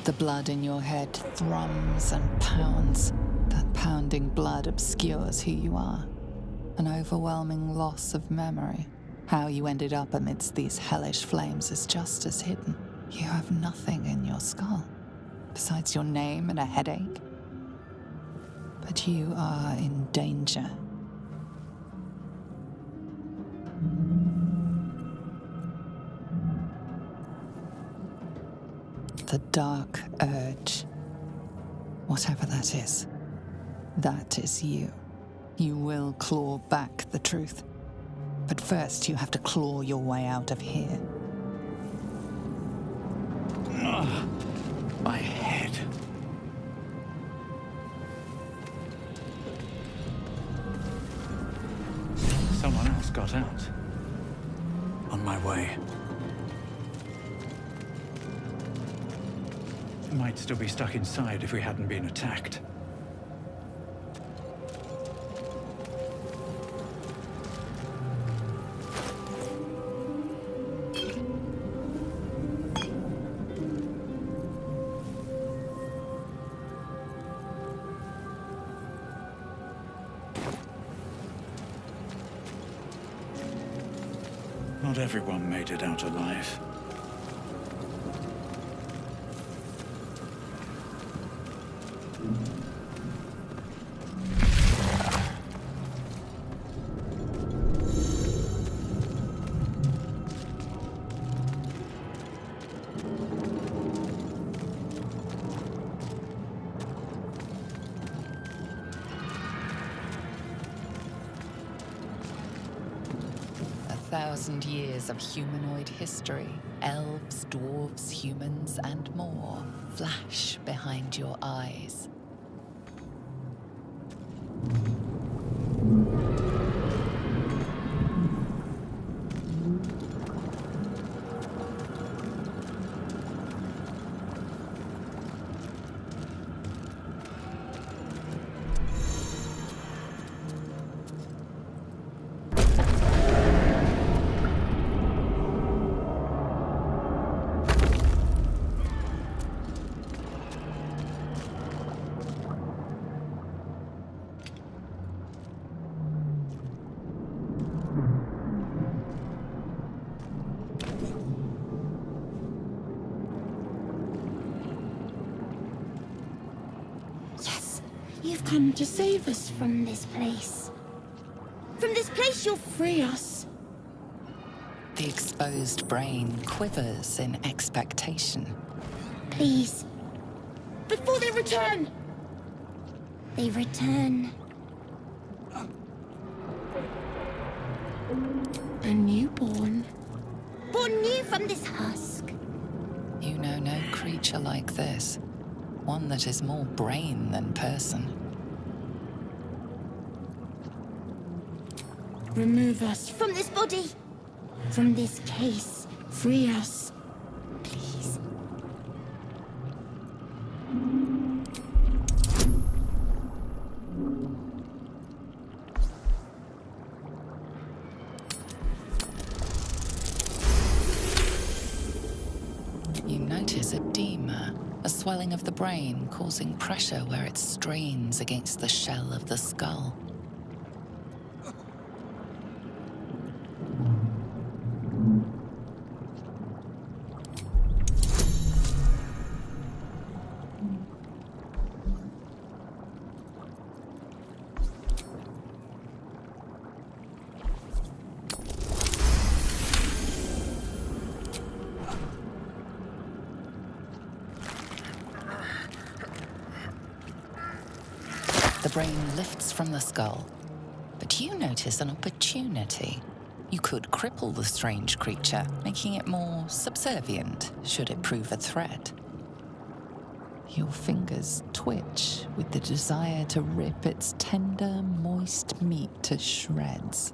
The blood in your head thrums and pounds. That pounding blood obscures who you are. An overwhelming loss of memory. How you ended up amidst these hellish flames is just as hidden. You have nothing in your skull, besides your name and a headache. But you are in danger. The dark urge. Whatever that is you. You will claw back the truth. But first you have to claw your way out of here. My head. Someone else got out. On my way. Might still be stuck inside if we hadn't been attacked. Not everyone made it out alive. Thousand years of humanoid history, elves, dwarves, humans, and more, flash behind your eyes. You've come to save us from this place. From this place you'll free us. The exposed brain quivers in expectation. Please. Before they return! They return. A newborn. Born new from this husk. You know no creature like this. One that is more brain than person. Remove us from this body. From this case. Free us. Please. You notice edema, a swelling of the brain causing pressure where it strains against the shell of the skull. The brain lifts from the skull, but you notice an opportunity. You could cripple the strange creature, making it more subservient should it prove a threat. Your fingers twitch with the desire to rip its tender, moist meat to shreds.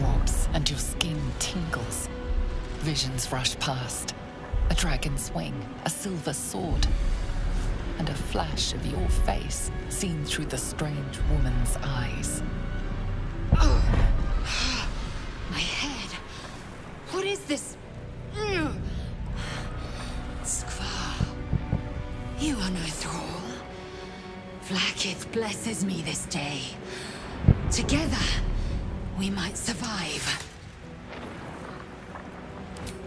drops and your skin tingles. Visions rush past. A dragon's wing, a silver sword, and a flash of your face seen through the strange woman's eyes. My head. What is this? Skvar. You are no thrall. Vlaakith blesses me this day. Together, we might survive.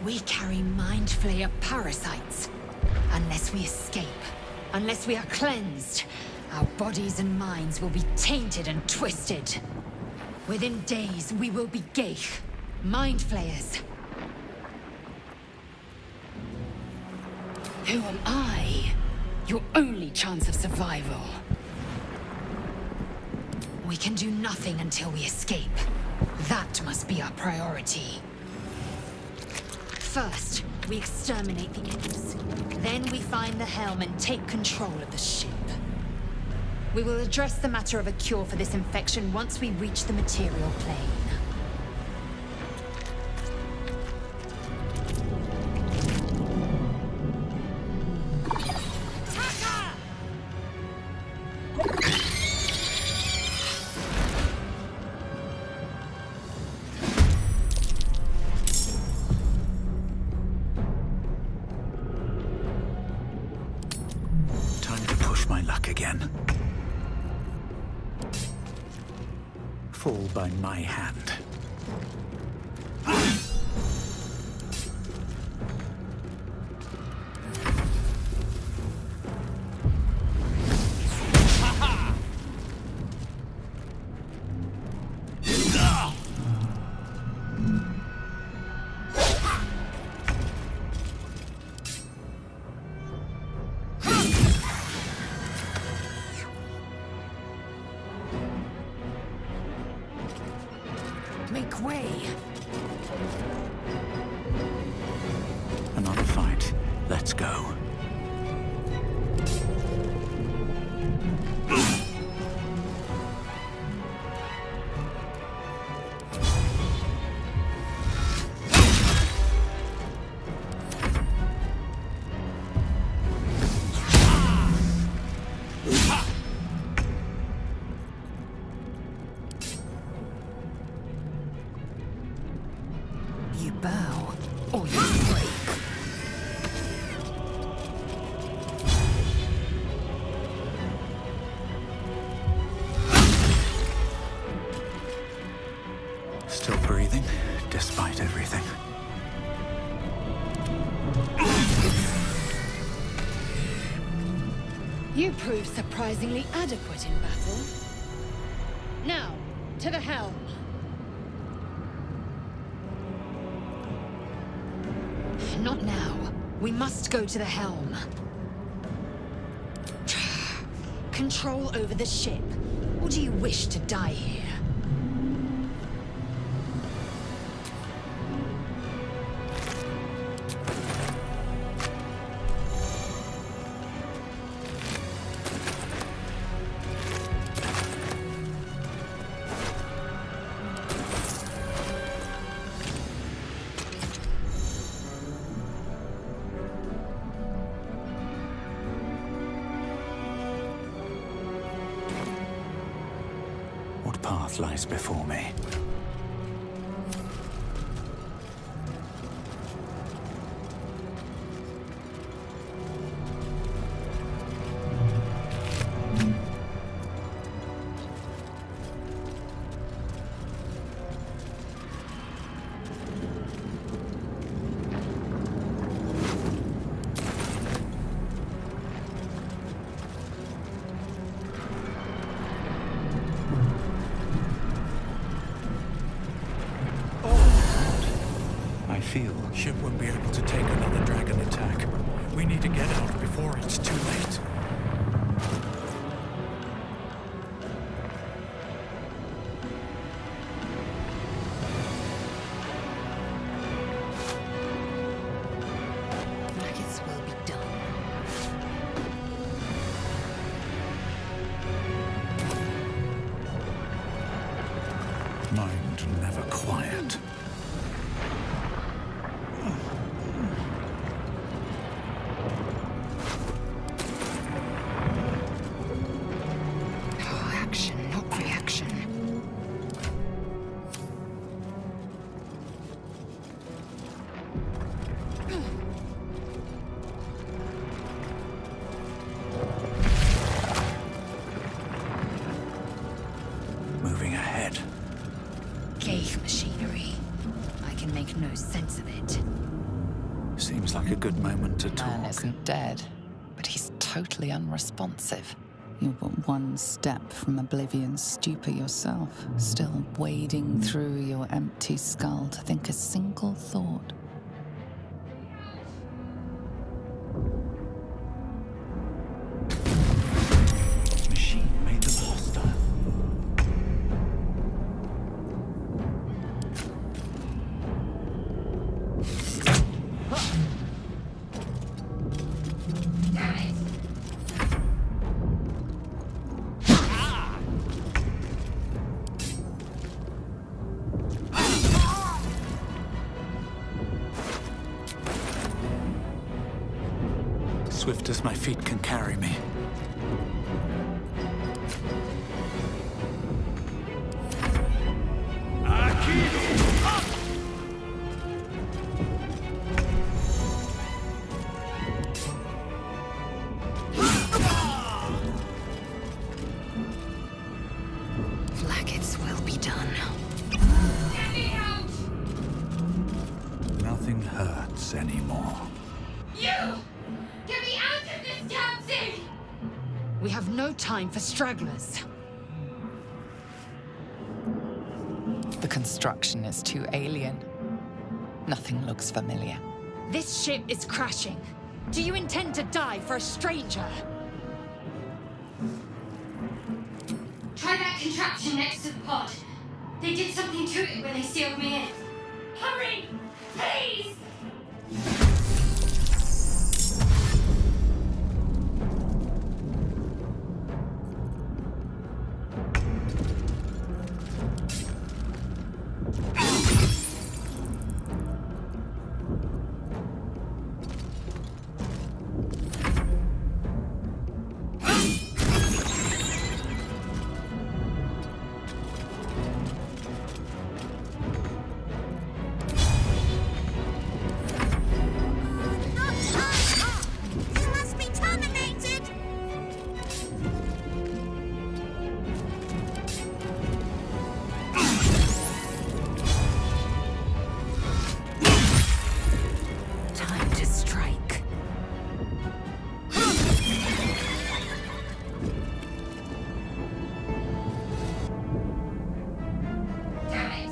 We carry Mind Flayer parasites. Unless we escape, unless we are cleansed, our bodies and minds will be tainted and twisted. Within days, we will be Geich, Mind Flayers. Who am I? Your only chance of survival. We can do nothing until we escape. That must be our priority. First, we exterminate the imps. Then we find the helm and take control of the ship. We will address the matter of a cure for this infection once we reach the material plane. Time to push my luck again. Fall by my hand. Make way! Another fight. Let's go. You bow, or you break. Still breathing, despite everything. You proved surprisingly adequate in battle. Now, to the helm. Not now. We must go to the helm. Control over the ship. Or do you wish to die here? What path lies before me? I feel Ship won't be able to take another dragon attack. We need to get out before it's too late. Nuggets will be done. my mind never quiet. Oh, action, not reaction. Moving ahead. Ghaik machinery. I can make no sense of it. Seems like a good moment to Man talk. isn't dead, but he's totally unresponsive. You're but one step from oblivion's stupor yourself, still wading through your empty skull to think a single thought. Machine made them hostile. Swift as my feet can carry me. Blackets will be done. Nothing hurts anymore. You! Get me out of this damn thing! We have no time for stragglers. The construction is too alien. Nothing looks familiar. This ship is crashing. Do you intend to die for a stranger? Try that contraption next to the pod. They did something to it when they sealed me in. Hurry! Please! You must be terminated! Time to strike. Damn it!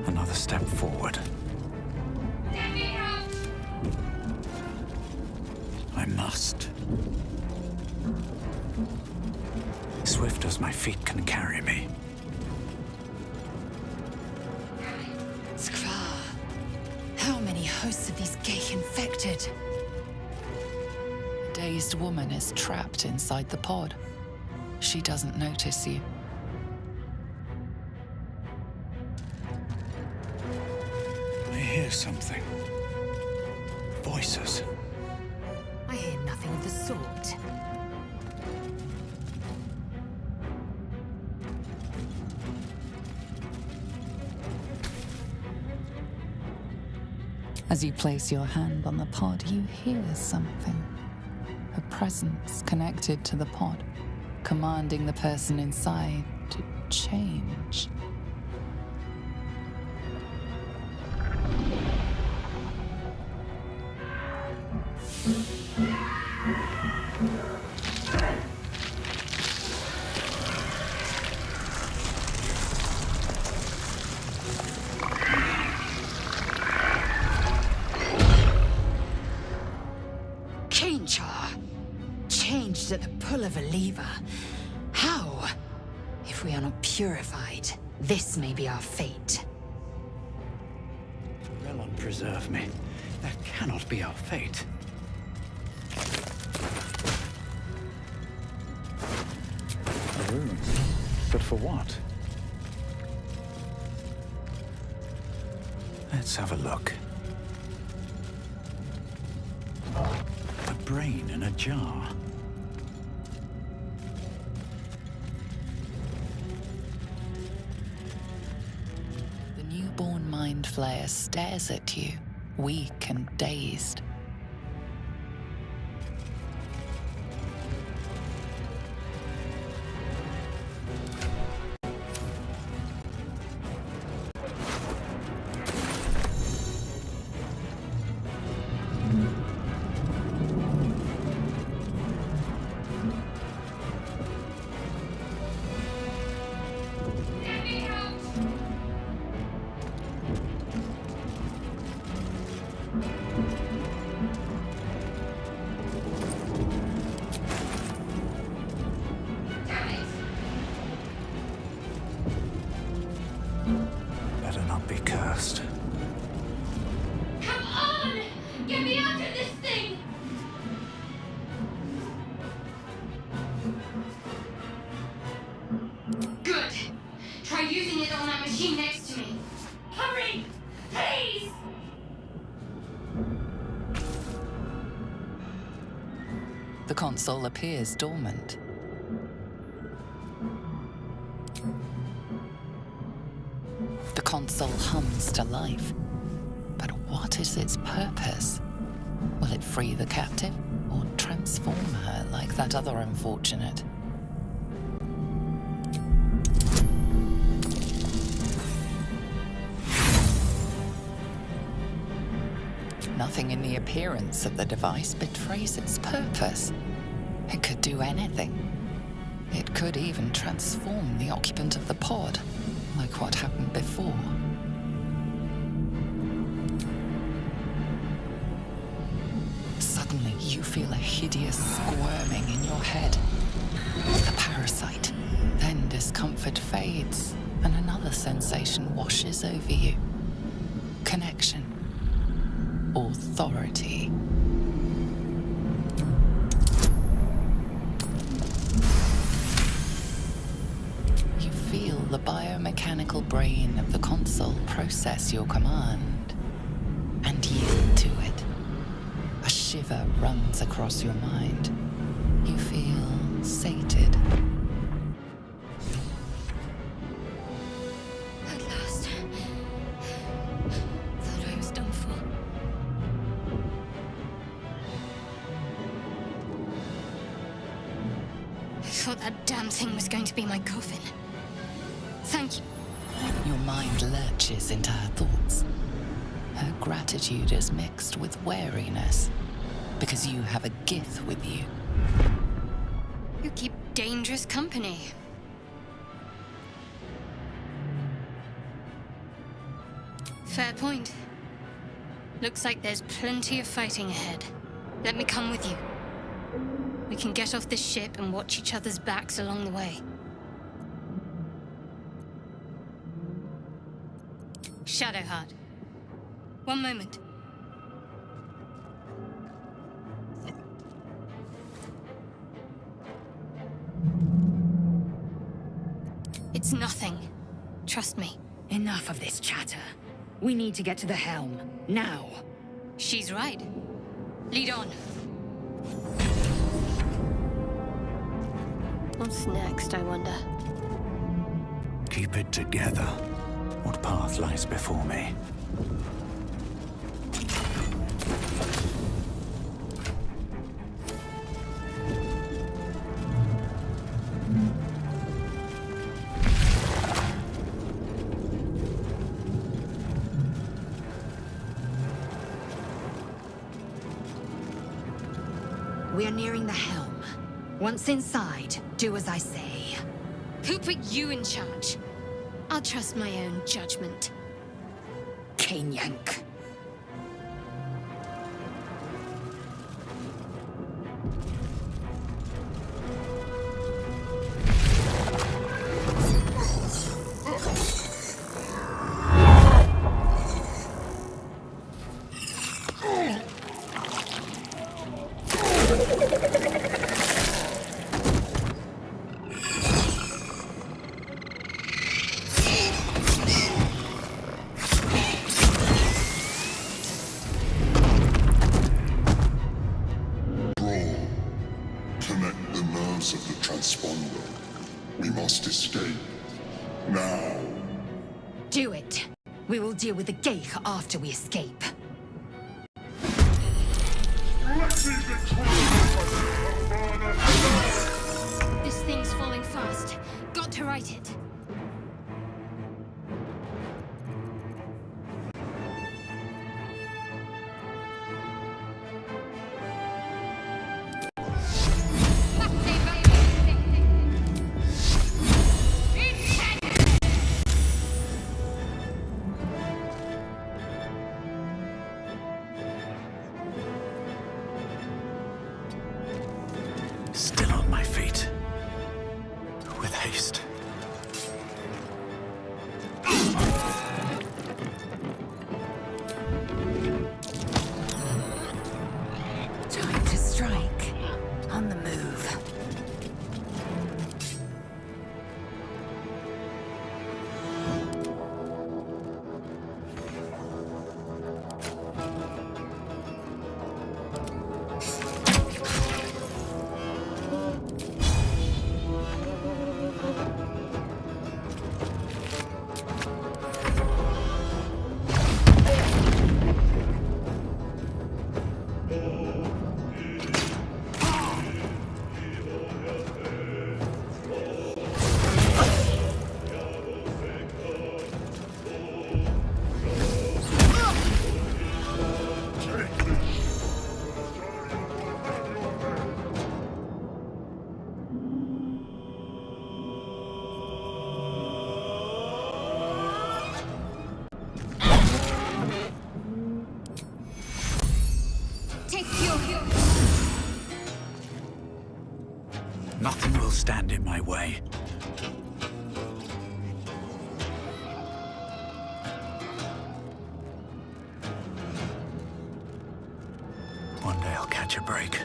Another step forward. Let me out! I must. Swift as my feet can carry me. Skvar. How many hosts of these Ghaik infected? A dazed woman is trapped inside the pod. She doesn't notice you. I hear something. Voices. I hear nothing of the sort. As you place your hand on the pod, you hear something. A presence connected to the pod, commanding the person inside to change. Changed at the pull of a lever. How? If we are not purified, this may be our fate. Relon preserve me. That cannot be our fate. But for what? Let's have a look. A brain in a jar. The newborn mind flayer stares at you, weak and dazed. Let me out! Damn it! Better not be cursed. Come on! Get me out of this thing! Good. Try using it on that machine next to me. Hurry! Please! The console appears dormant. The console hums to life. But what is its purpose? Will it free the captive or transform her like that other unfortunate? Nothing in the appearance of the device betrays its purpose. It could do anything. It could even transform the occupant of the pod, like what happened before. Suddenly, you feel a hideous squirming in your head. The parasite. Then discomfort fades, and another sensation washes over you. Connection. Authority. You feel the biomechanical brain of the console process your command and yield to it. A shiver runs across your mind. You feel sated. At last. Thought I was done for. I thought that damn thing was going to be my coffin. Thank you. Your mind lurches into her thoughts. Her gratitude is mixed with wariness, because you have a Gith with you. You keep dangerous company. Fair point. Looks like there's plenty of fighting ahead. Let me come with you. We can get off this ship and watch each other's backs along the way. Shadowheart. One moment. It's nothing. Trust me. Enough of this chatter. We need to get to the helm. Now. She's right. Lead on. What's next, I wonder? Keep it together. What path lies before me? We are nearing the helm. Once inside, do as I say. Who put you in charge? I'll trust my own judgment. Cane Yank. terms of the transponder. We must escape. Now. Do it. We will deal with the Geich after we escape. This thing's falling fast. Got to right it. Still on my feet. With haste. Time to strike. On the move. Nothing will stand in my way. One day I'll catch a break.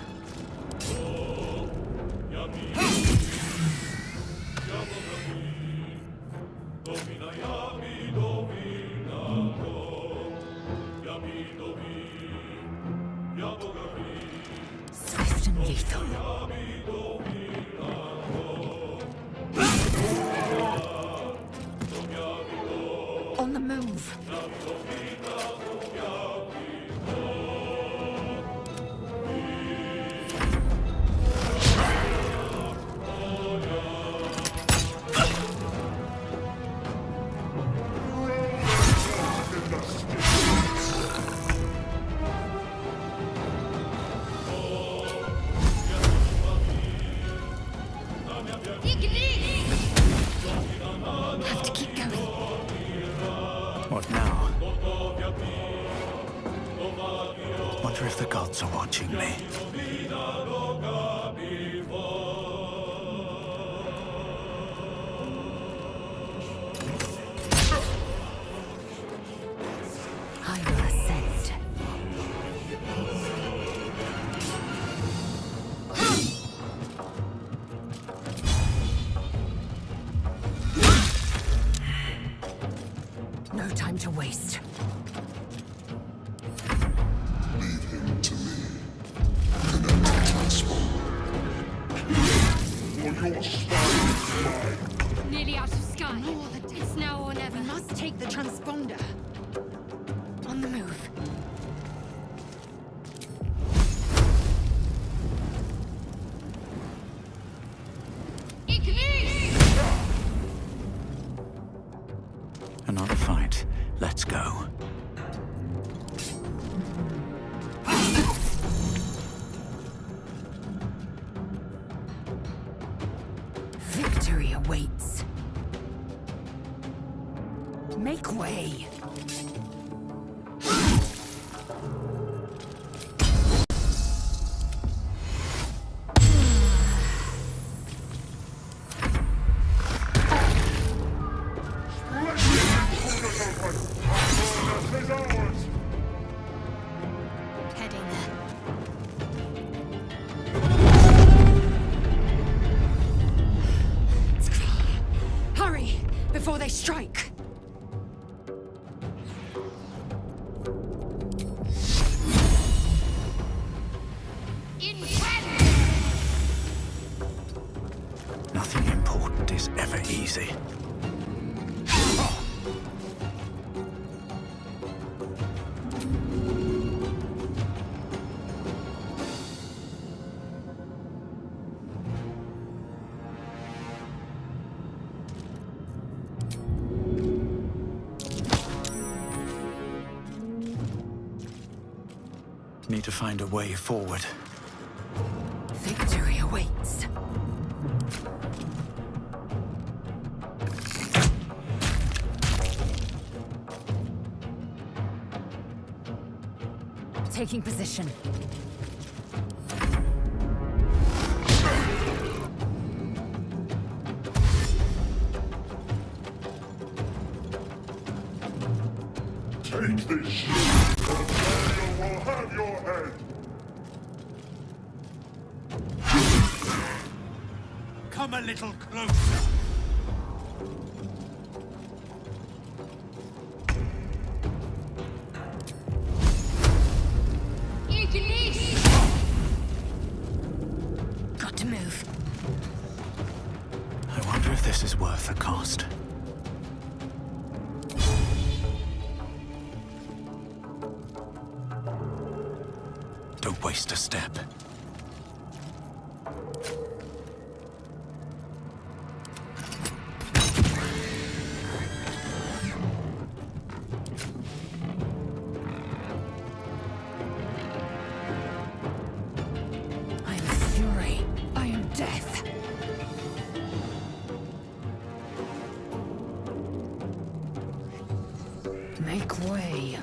Swift and lethal. On the move. Have to keep going. What now? Wonder if the gods are watching me. I will ascend. No time to waste. Leave him to me. Connect the transponder. Or your spine. Nearly out of sky. It's now or never. We must take the transponder. On the move. Another fight. Let's go. Victory awaits. Make way. Heading there. Hurry, before they strike. Nothing important is ever easy. Need to find a way forward. Victory awaits. Taking position. Take this shit, or Daniel will have your head! Come a little closer. Got to move. I wonder if this is worth the cost. Don't waste a step. I am fury. I am death. Make way.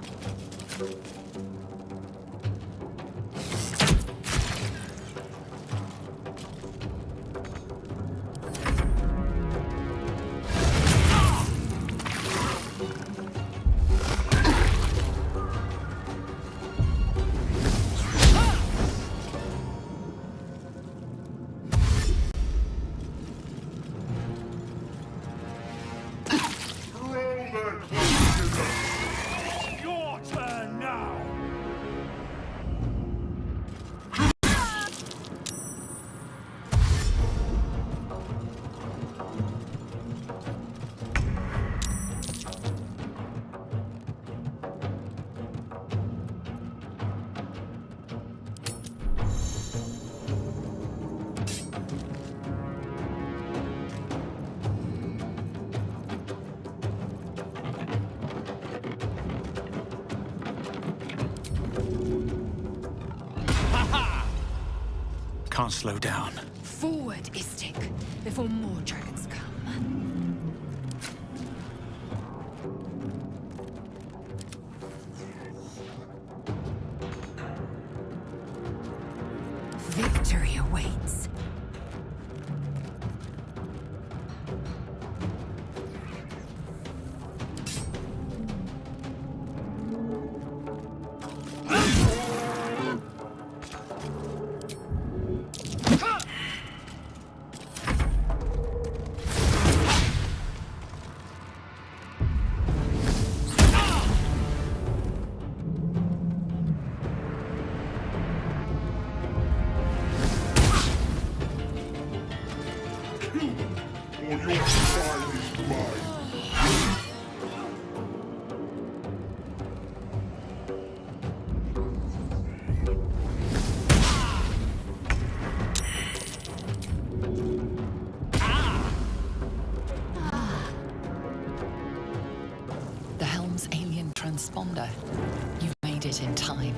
Throw that cloak in the... Your turn now. Can't slow down. Forward, Istik, before more dragons come. Victory awaits. Or your side is mine. The helm's alien transponder. You've made it in time.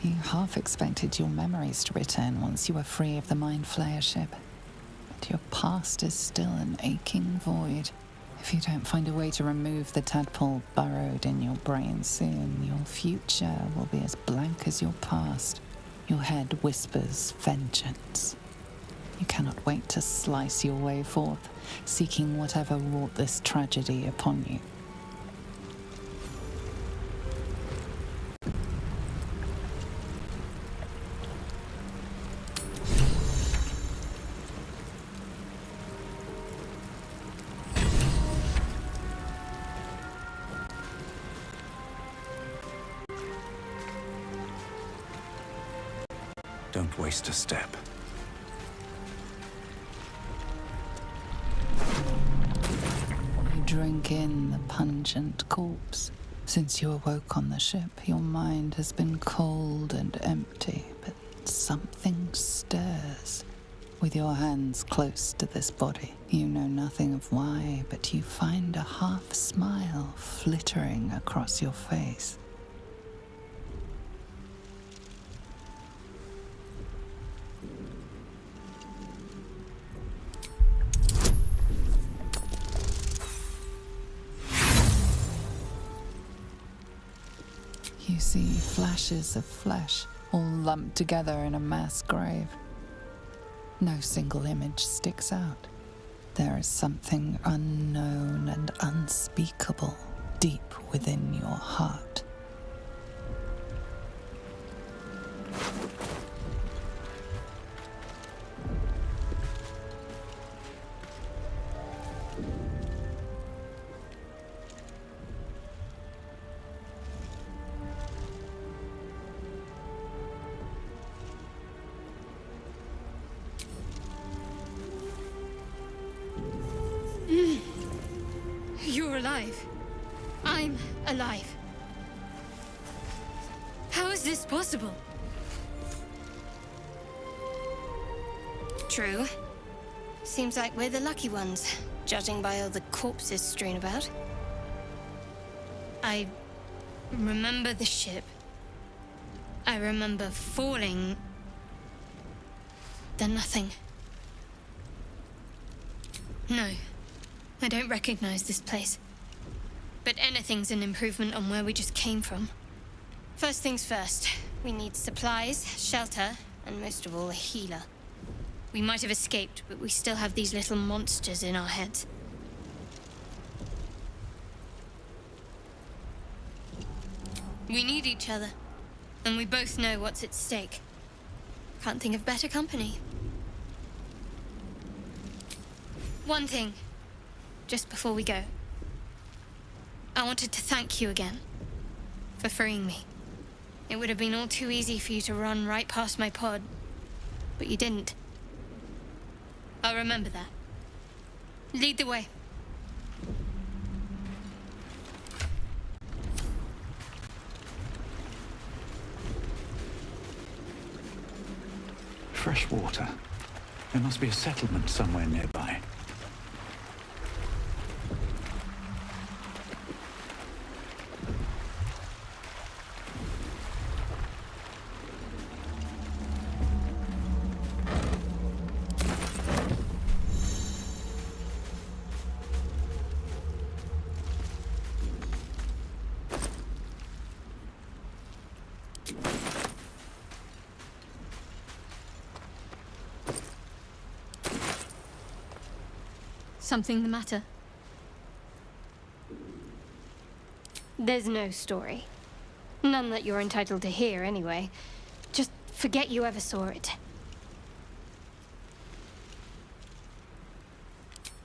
You half expected your memories to return once you were free of the Mind Flayer ship. But your past is still an aching void. If you don't find a way to remove the tadpole burrowed in your brain soon, your future will be as blank as your past. Your head whispers vengeance. You cannot wait to slice your way forth, seeking whatever wrought this tragedy upon you. Don't waste a step. You drink in the pungent corpse. Since you awoke on the ship, your mind has been cold and empty, but something stirs. With your hands close to this body, you know nothing of why, but you find a half smile flittering across your face. You see flashes of flesh, all lumped together in a mass grave. No single image sticks out. There is something unknown and unspeakable deep within your heart. You're alive. I'm alive. How is this possible? True. Seems like we're the lucky ones, judging by all the corpses strewn about. I remember the ship. I remember falling. Then nothing. No. I don't recognize this place. But anything's an improvement on where we just came from. First things first, we need supplies, shelter, and most of all, a healer. We might have escaped, but we still have these little monsters in our heads. We need each other, and we both know what's at stake. Can't think of better company. One thing. Just before we go, I wanted to thank you again for freeing me. It would have been all too easy for you to run right past my pod, but you didn't. I'll remember that. Lead the way. Fresh water. There must be a settlement somewhere nearby. Something the matter? There's no story. None that you're entitled to hear, anyway. Just forget you ever saw it.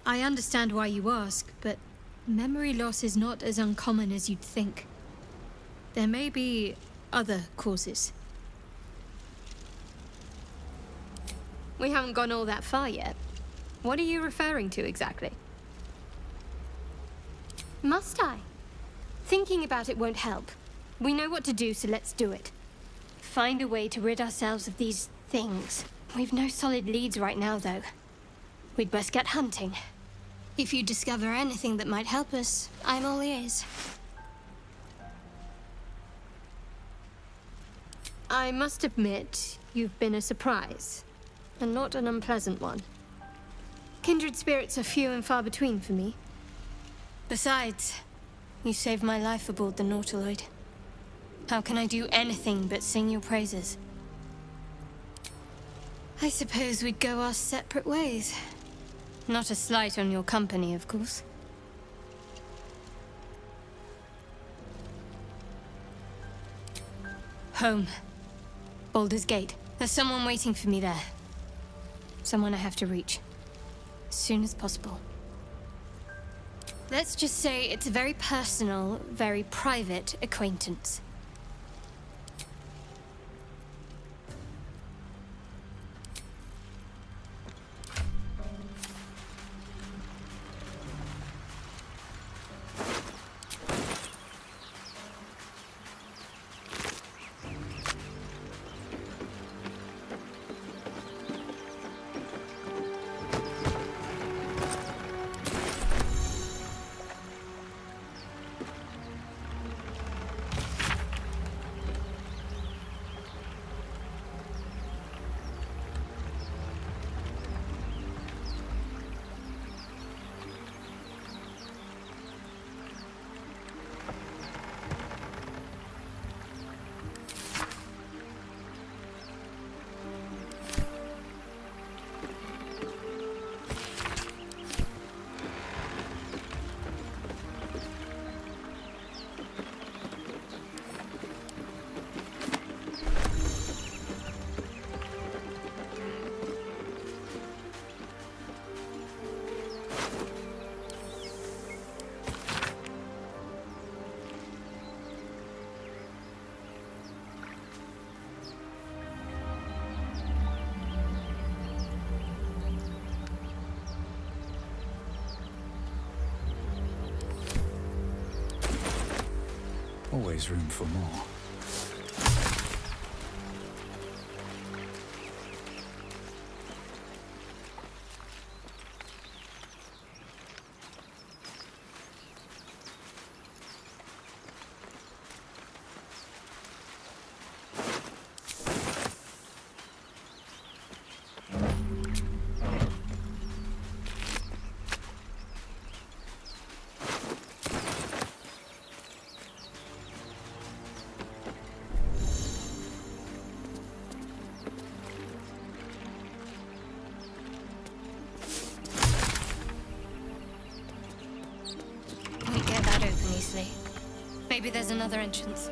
I understand why you ask, but memory loss is not as uncommon as you'd think. There may be other causes. We haven't gone all that far yet. What are you referring to exactly? Must I? Thinking about it won't help. We know what to do, so let's do it. Find a way to rid ourselves of these things. We've no solid leads right now, though. We'd best get hunting. If you discover anything that might help us, I'm all ears. I must admit, you've been a surprise, and not an unpleasant one. Kindred spirits are few and far between for me. Besides, you saved my life aboard the Nautiloid. How can I do anything but sing your praises? I suppose we'd go our separate ways. Not a slight on your company, of course. Home. Baldur's Gate. There's someone waiting for me there. Someone I have to reach. As soon as possible. Let's just say it's a very personal, very private acquaintance. Always room for more. Maybe there's another entrance.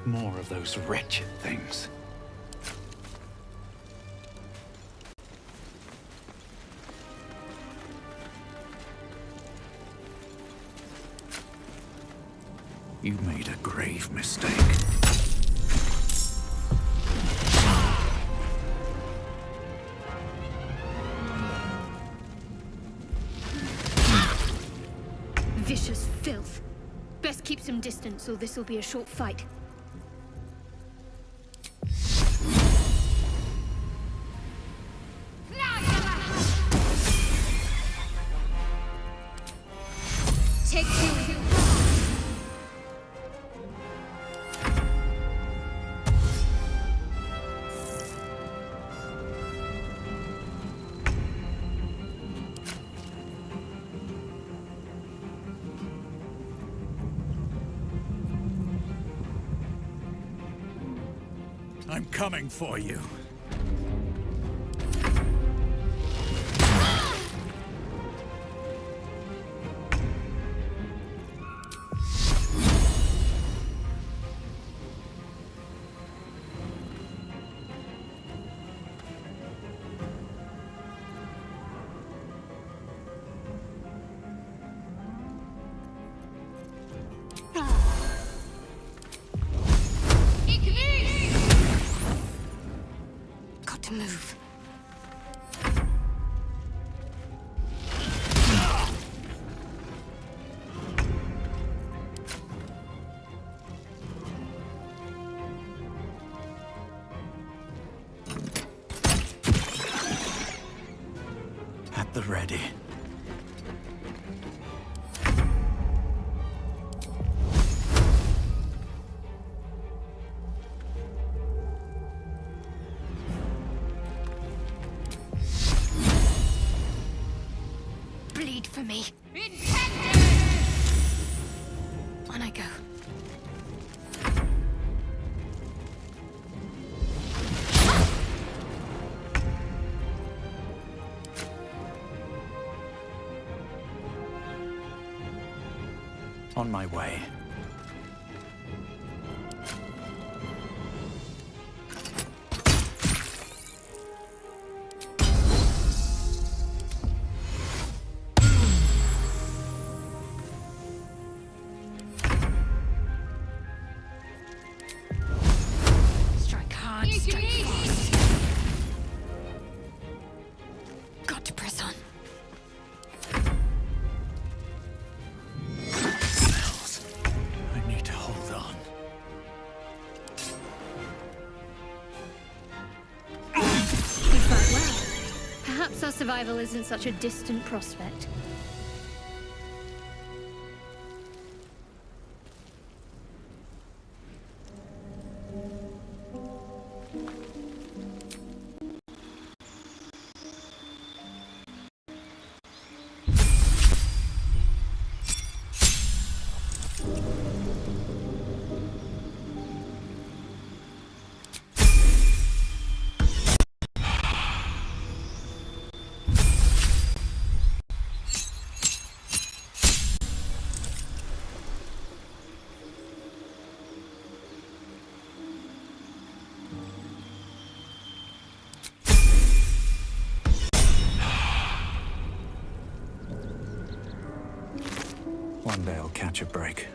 More of those wretched things. You made a grave mistake. Vicious filth. Best keep some distance, or this'll be a short fight. Take two. I'm coming for you. Got to move. the ready. Bleed for me. On I go. On my way. Strike hard, strike fast. Got to press on. Cells. I need to hold on. We fight well. Perhaps our survival isn't such a distant prospect. One day I'll catch a break.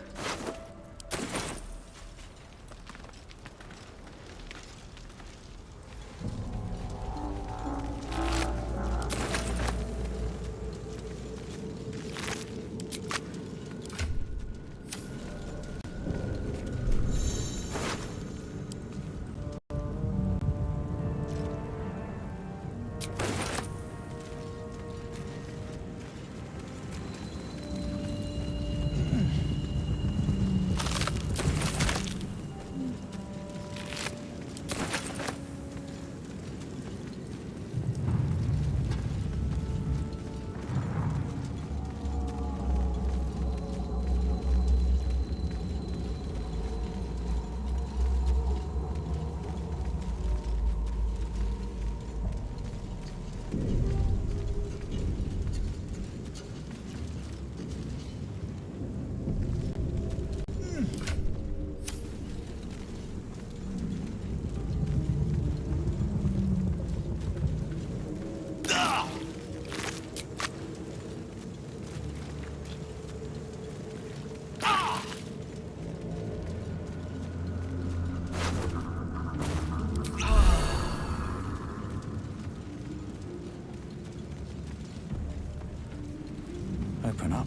Open up.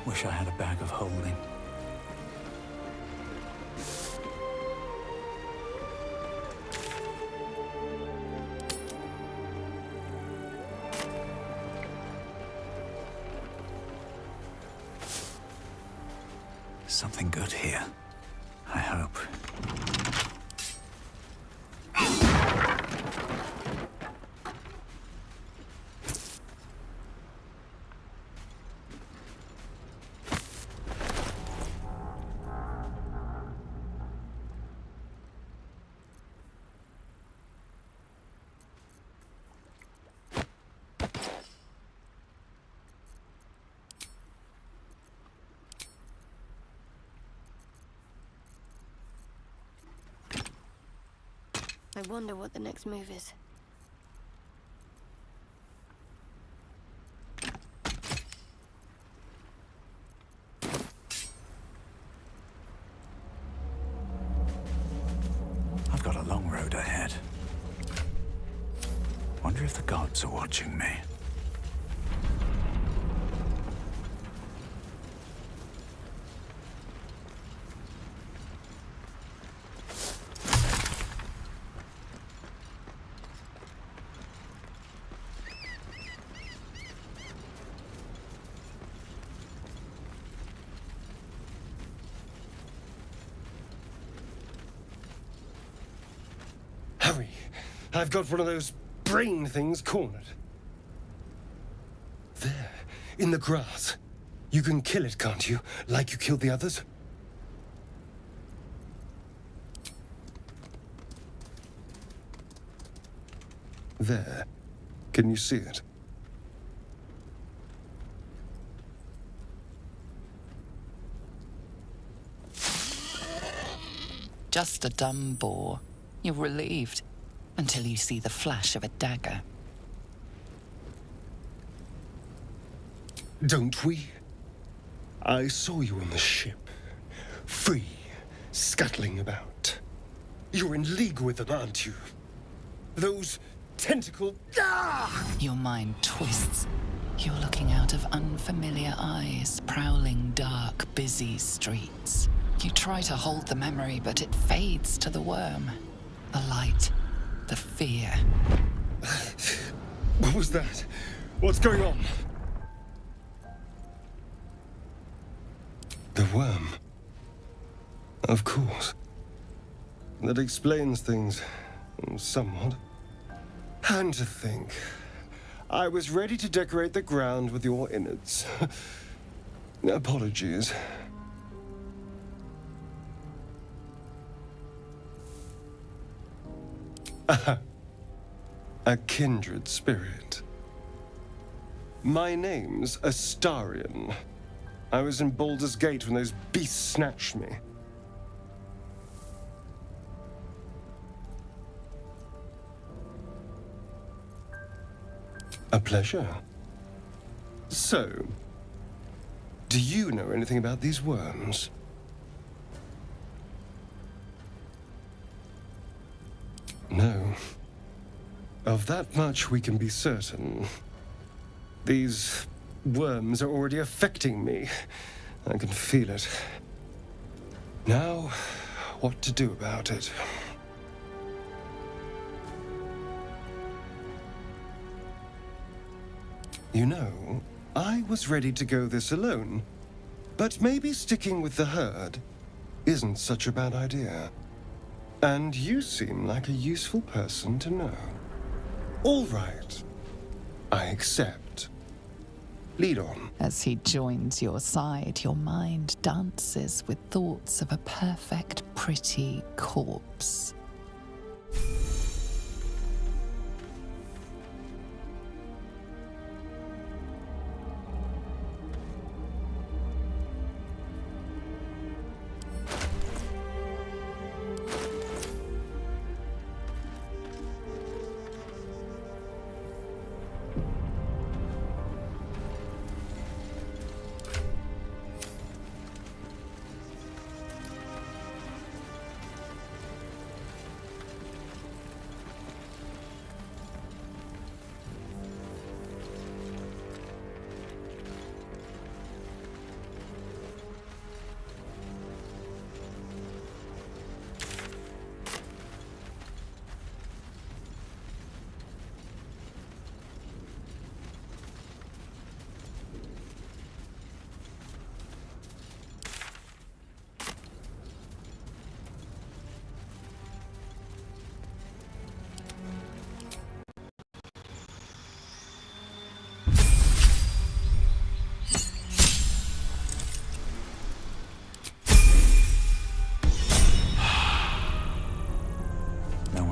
Wish I had a bag of holding. Something good here, I hope. I wonder what the next move is. I've got a long road ahead. Wonder if the gods are watching me. Hurry! I've got one of those brain things cornered. There, in the grass. You can kill it, can't you? Like you killed the others? There. Can you see it? Just a dumb boar. You're relieved until you see the flash of a dagger. Don't we? I saw you on the ship. Free, scuttling about. You're in league with them, aren't you? Those tentacle... Ah! Your mind twists. You're looking out of unfamiliar eyes, prowling dark, busy streets. You try to hold the memory, but it fades to the worm. The light, the fear. What was that? What's going on? The worm. Of course. That explains things, somewhat. And to think, I was ready to decorate the ground with your innards. Apologies. A kindred spirit. My name's Astarion. I was in Baldur's Gate when those beasts snatched me. A pleasure. So, do you know anything about these worms? No. Of that much we can be certain. These worms are already affecting me. I can feel it. Now, what to do about it? You know, I was ready to go this alone, but maybe sticking with the herd isn't such a bad idea. And you seem like a useful person to know. All right. I accept. Lead on. As he joins your side, your mind dances with thoughts of a perfect, pretty corpse.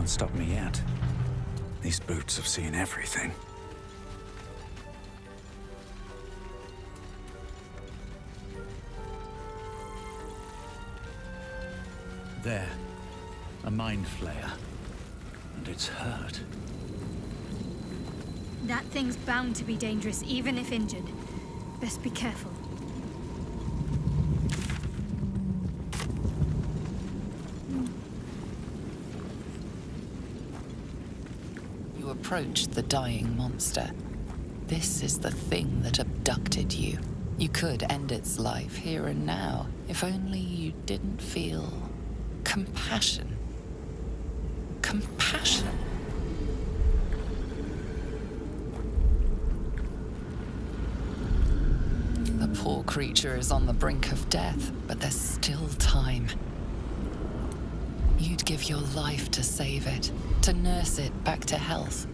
Stop me yet. These boots have seen everything. There. A mind flayer. And it's hurt. That thing's bound to be dangerous, even if injured. Best be careful. You approach the dying monster. This is the thing that abducted you. You could end its life here and now, if only you didn't feel compassion. Compassion. The poor creature is on the brink of death, but there's still time. You'd give your life to save it, to nurse it back to health.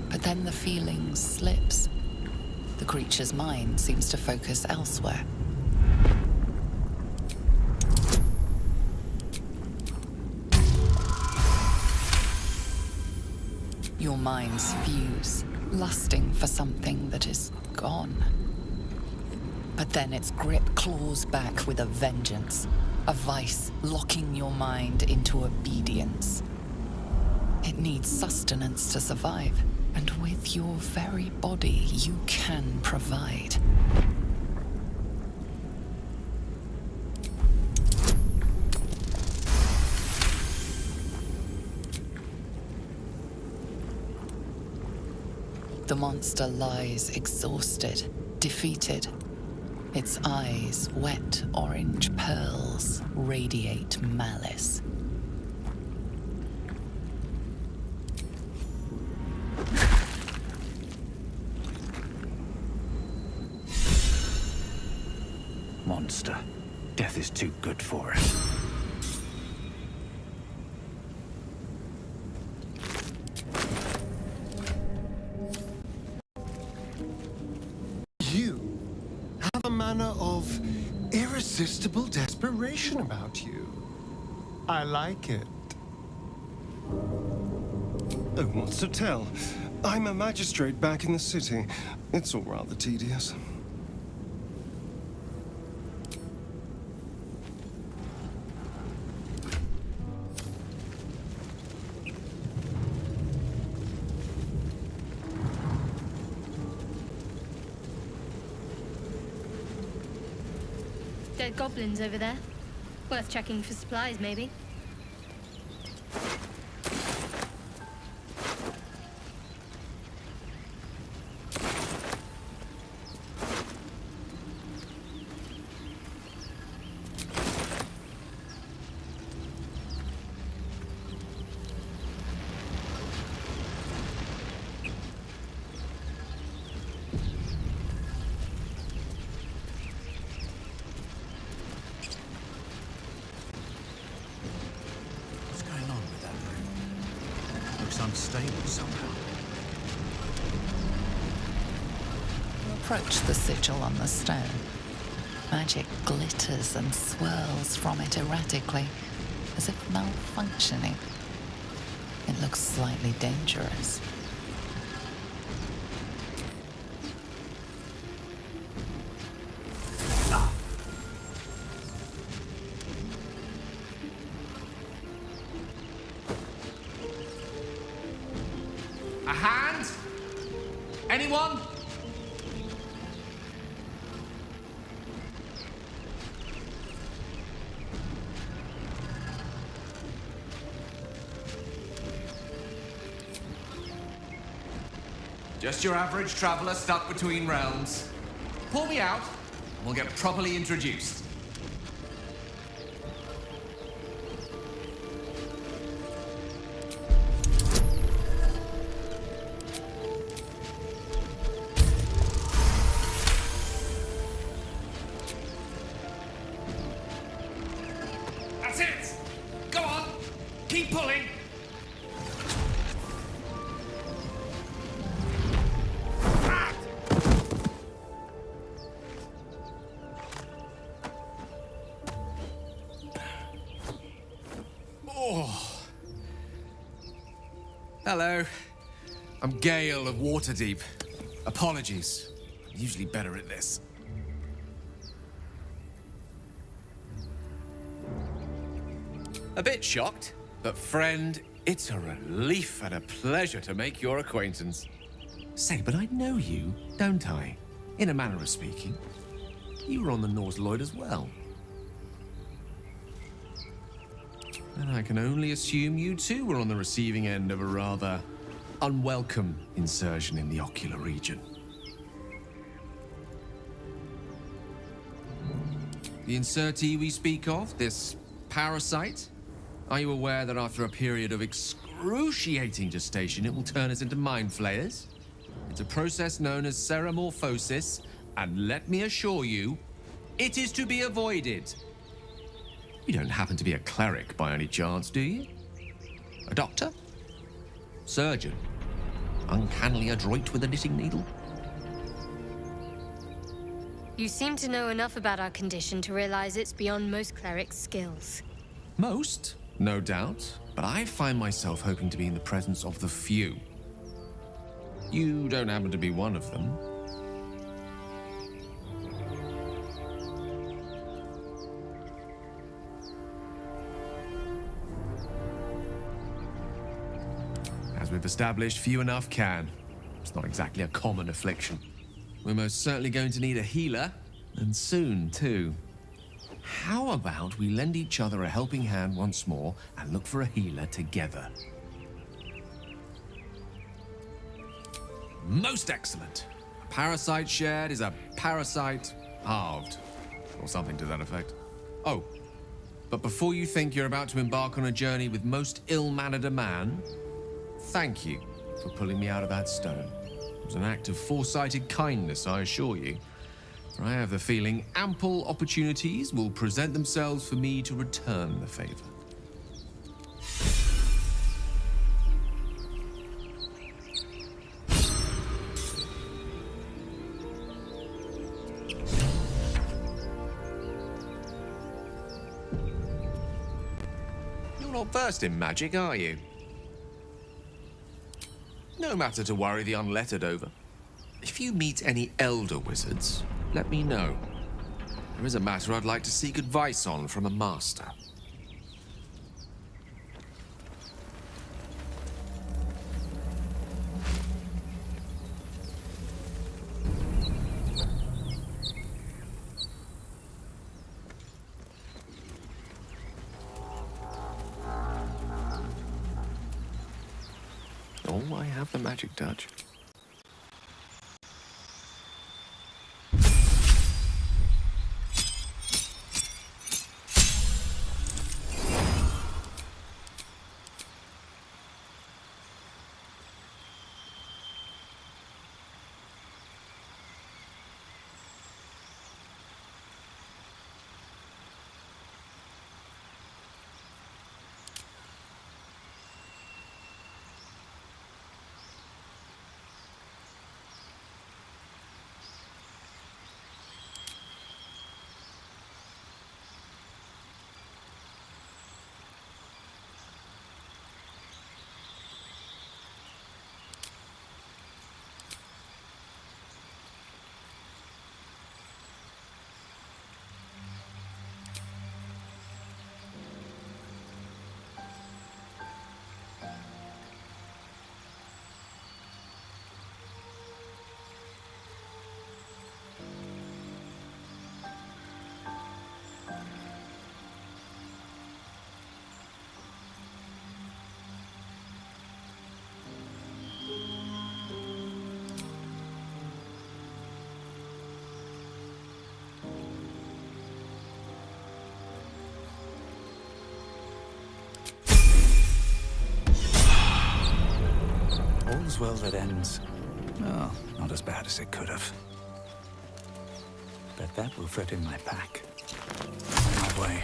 But then the feeling slips. The creature's mind seems to focus elsewhere. Your minds fuse, lusting for something that is gone. But then its grip claws back with a vengeance, a vice locking your mind into obedience. It needs sustenance to survive, and with your very body, you can provide. The monster lies exhausted, defeated. Its eyes, wet orange pearls, radiate malice. Monster. Death is too good for it. You have a manner of irresistible desperation about you. I like it. Oh, what's to tell? I'm a magistrate back in the city. It's all rather tedious. Dead goblins over there. Worth checking for supplies, maybe. What's going on with that room? Looks unstable somehow. You approach the sigil on the stone. Magic glitters and swirls from it erratically, as if malfunctioning. It looks slightly dangerous. A hand? Anyone? Just your average traveler stuck between realms. Pull me out, and we'll get properly introduced. That's it! Go on! Keep pulling! Ah! Oh. Hello. I'm Gale of Waterdeep. Apologies. I'm usually better at this. A bit shocked, but friend, it's a relief and a pleasure to make your acquaintance. Say, but I know you, don't I? In a manner of speaking. You were on the Norse Lloyd as well. And I can only assume you too were on the receiving end of a rather unwelcome insertion in the ocular region. The insertee we speak of, this parasite, are you aware that after a period of excruciating gestation, it will turn us into mind flayers? It's a process known as ceramorphosis, and let me assure you, it is to be avoided. You don't happen to be a cleric by any chance, do you? A doctor? Surgeon? Uncannily adroit with a knitting needle? You seem to know enough about our condition to realize it's beyond most clerics' skills. Most, no doubt, but I find myself hoping to be in the presence of the few. You don't happen to be one of them. As we've established, few enough can. It's not exactly a common affliction. We're most certainly going to need a healer, and soon, too. How about we lend each other a helping hand once more and look for a healer together? Most excellent. A parasite shared is a parasite halved, or something to that effect. Oh, but before you think you're about to embark on a journey with most ill-mannered a man, thank you for pulling me out of that stone. It was an act of foresighted kindness, I assure you. For I have the feeling ample opportunities will present themselves for me to return the favor. You're not versed in magic, are you? No matter to worry the unlettered over. If you meet any elder wizards, let me know. There is a matter I'd like to seek advice on from a master. Oh, I have the magic touch. All's well that ends. Oh, not as bad as it could have. But that will fit in my pack. On my way.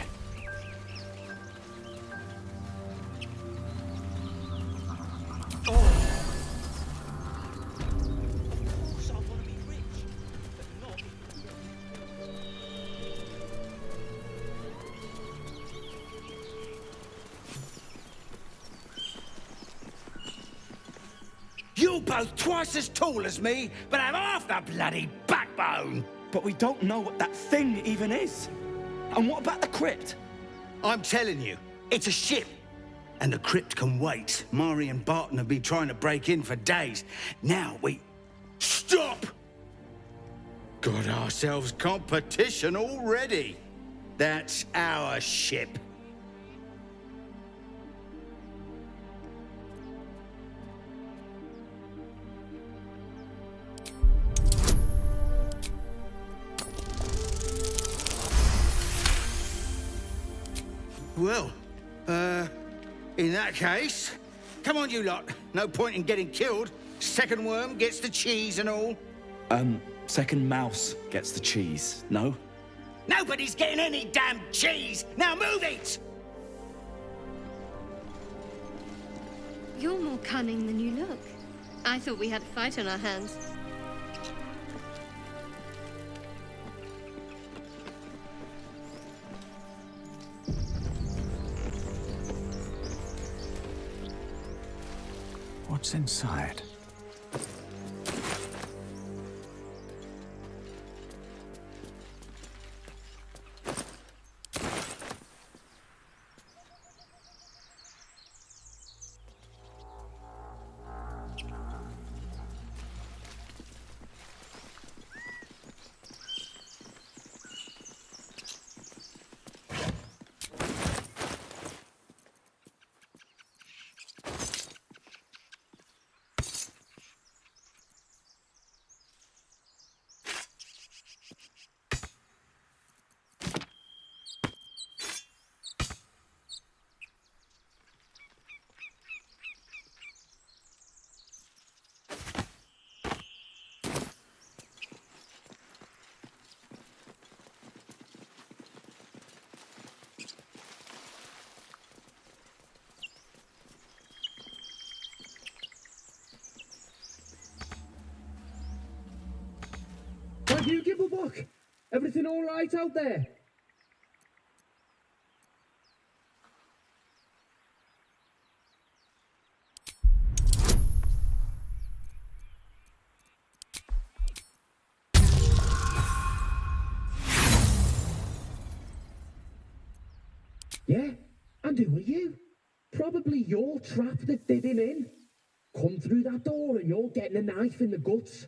You're both twice as tall as me, but have half the bloody backbone! But we don't know what that thing even is. And what about the crypt? I'm telling you, it's a ship. And the crypt can wait. Mari and Barton have been trying to break in for days. Now we... Stop! Got ourselves competition already. That's our ship. Well, in that case, come on, you lot. No point in getting killed. Second worm gets the cheese and all. Second mouse gets the cheese, no? Nobody's getting any damn cheese! Now move it! You're more cunning than you look. I thought we had a fight on our hands. What's inside? Why do you give a fuck? Everything all right out there? Yeah? And who are you? Probably your trap that did him in. Come through that door and you're getting a knife in the guts.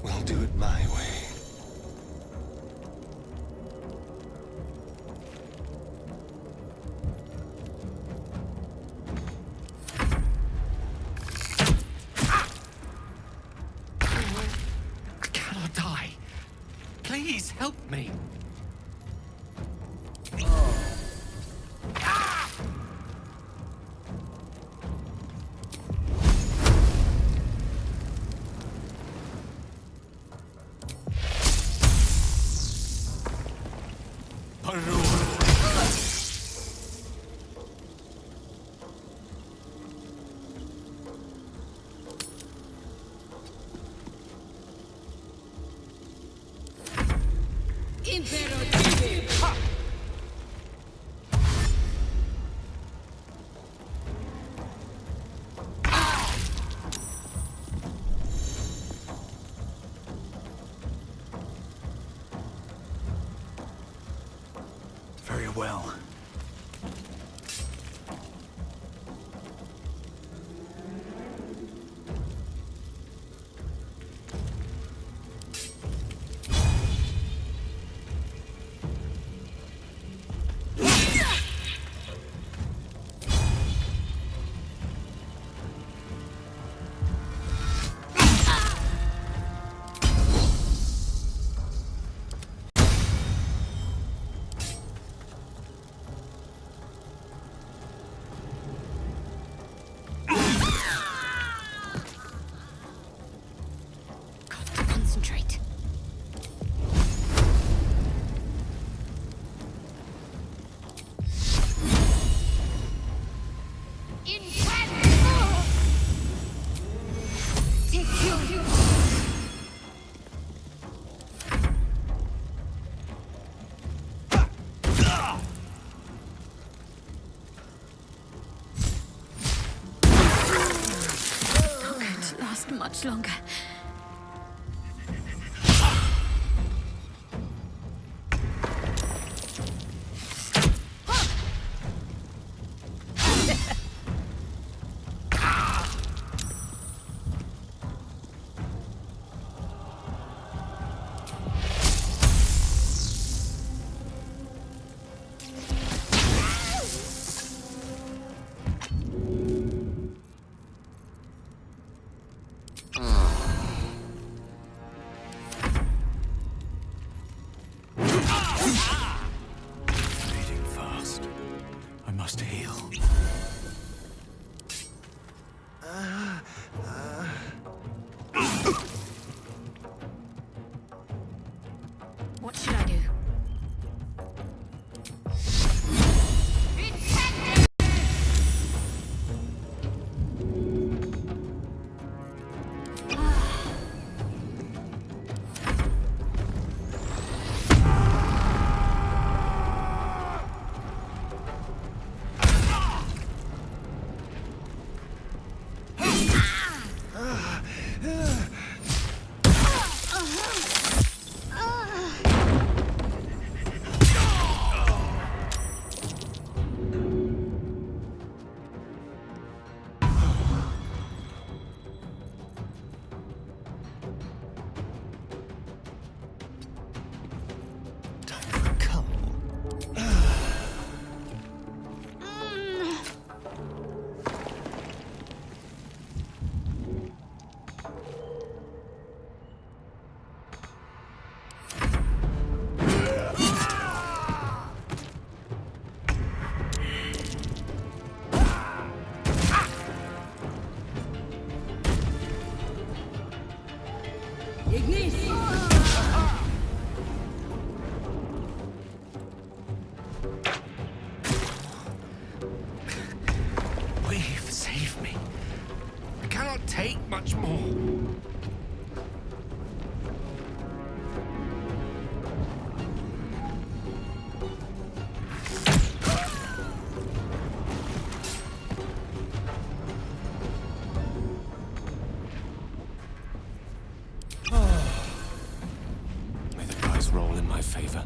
We'll do it my way. I cannot die. Please help me. Very well. Concentrate. Not going to last much longer. Weave, save me. I cannot take much more. May the dice roll in my favor.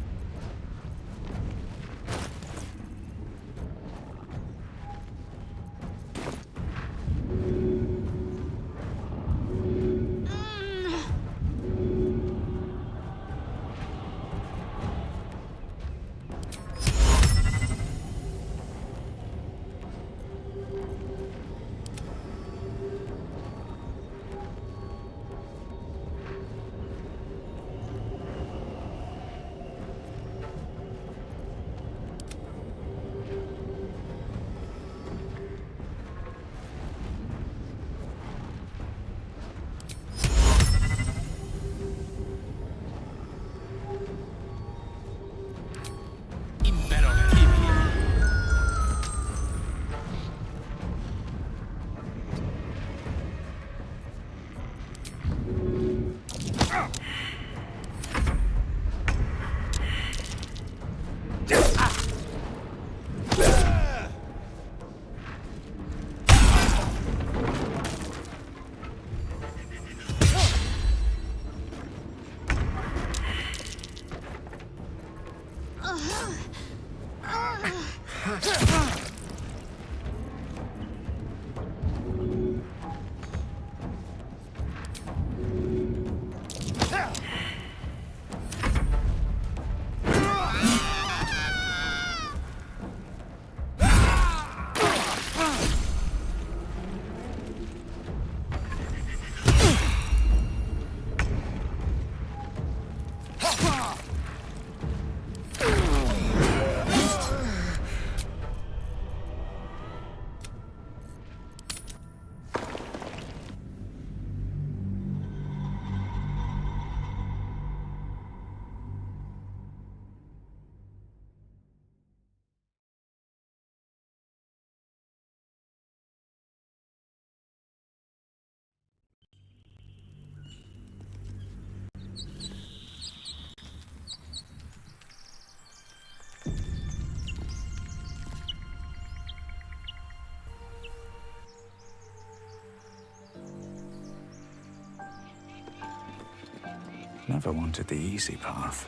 Never wanted the easy path.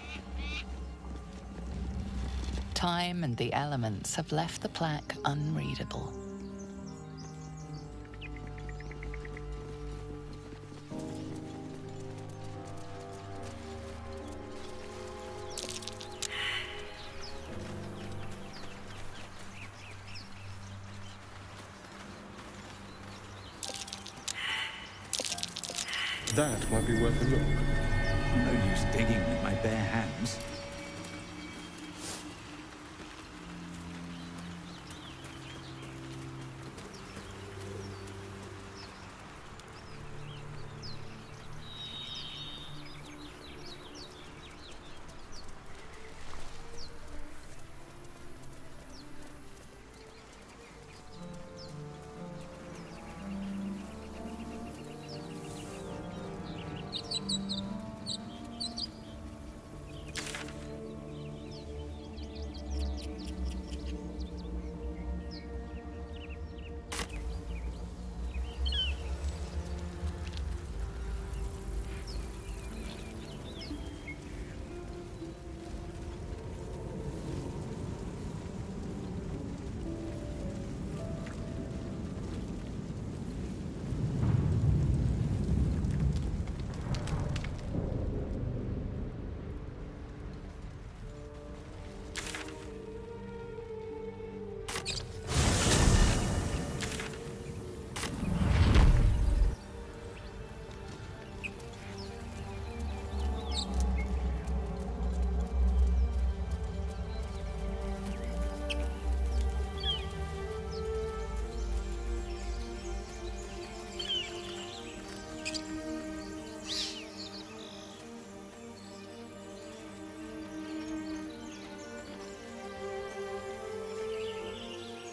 Time and the elements have left the plaque unreadable. That might be worth a look. No use digging with my bare hands.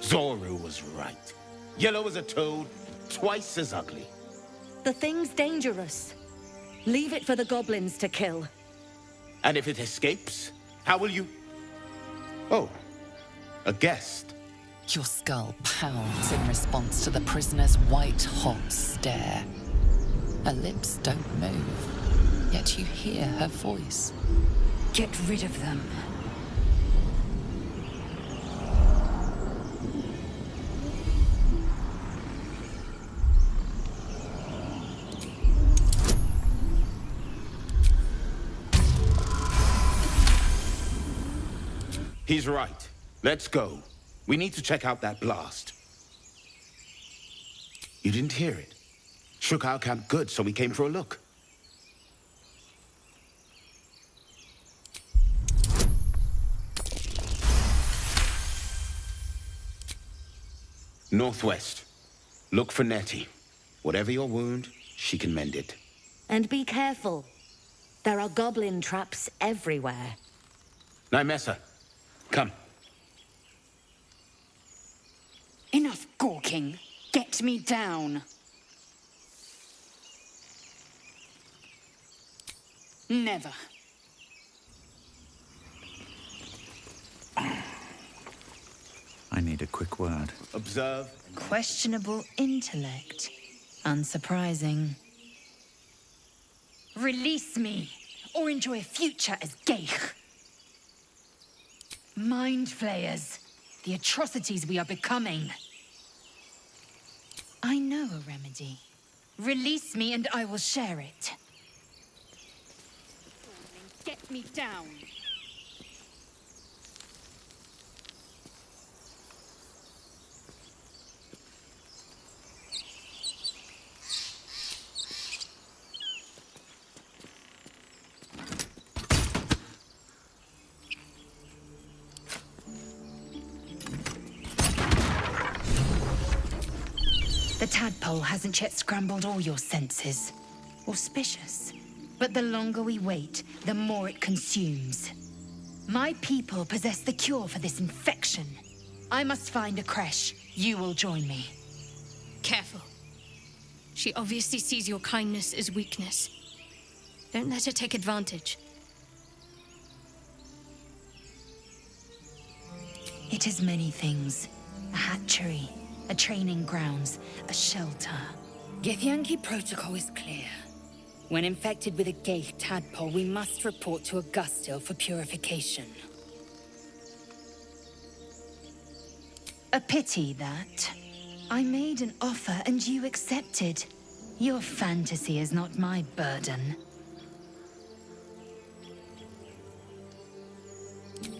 Zoru was right. Yellow as a toad, twice as ugly. The thing's dangerous. Leave it for the goblins to kill. And if it escapes, how will you... Oh, a guest. Your skull pounds in response to the prisoner's white-hot stare. Her lips don't move, yet you hear her voice. Get rid of them. He's right. Let's go. We need to check out that blast. You didn't hear it? Shook our camp good, so we came for a look. Northwest. Look for Nettie. Whatever your wound, she can mend it. And be careful. There are goblin traps everywhere. Nymessa, come. Enough gawking. Get me down. Never. I need a quick word. Observe. Questionable intellect. Unsurprising. Release me, or enjoy a future as Geich. Mind flayers. The atrocities we are becoming. I know a remedy. Release me and I will share it. Get me down. The tadpole hasn't yet scrambled all your senses. Auspicious. But the longer we wait, the more it consumes. My people possess the cure for this infection. I must find a creche. You will join me. Careful. She obviously sees your kindness as weakness. Don't let her take advantage. It is many things. A hatchery, a training grounds, a shelter. Githyanki protocol is clear. When infected with a Geich tadpole, we must report to Augustil for purification. A pity that. I made an offer and you accepted. Your fantasy is not my burden.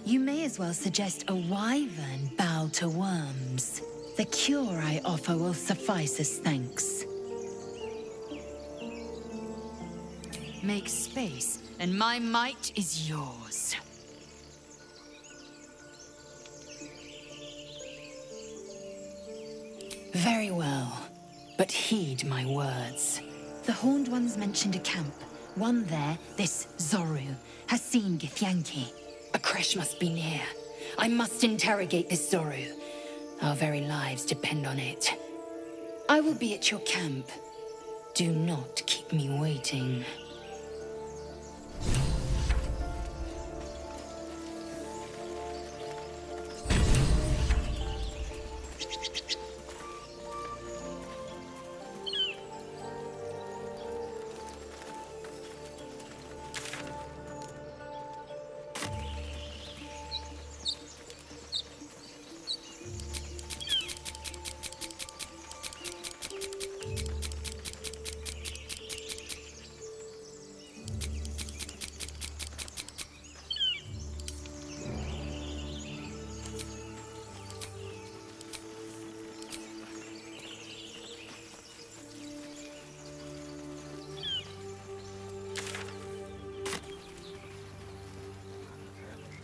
You may as well suggest a wyvern bow to worms. The cure I offer will suffice as thanks. Make space, and my might is yours. Very well, but heed my words. The Horned Ones mentioned a camp. One there, this Zoru, has seen Githyanki. A creche must be near. I must interrogate this Zoru. Our very lives depend on it. I will be at your camp. Do not keep me waiting.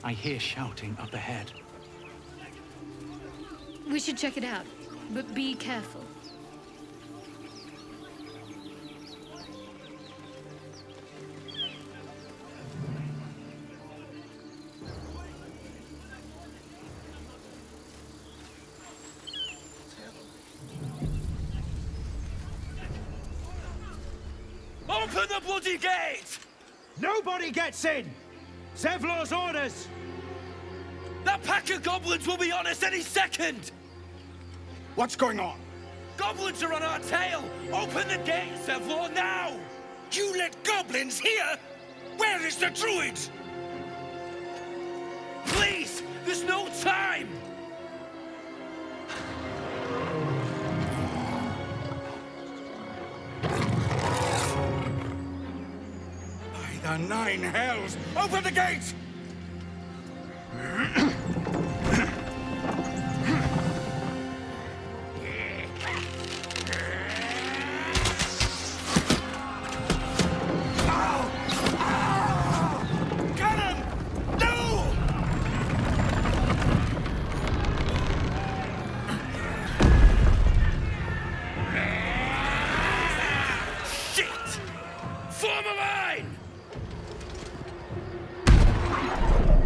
I hear shouting up ahead. We should check it out, but be careful. Open the bloody gate! Nobody gets in! Zevlor's orders! That pack of goblins will be on us any second! What's going on? Goblins are on our tail! Open the gate, Zevlor, now! You let goblins here? Where is the druid? Please! There's no time! By the 9 hells! Open the gate!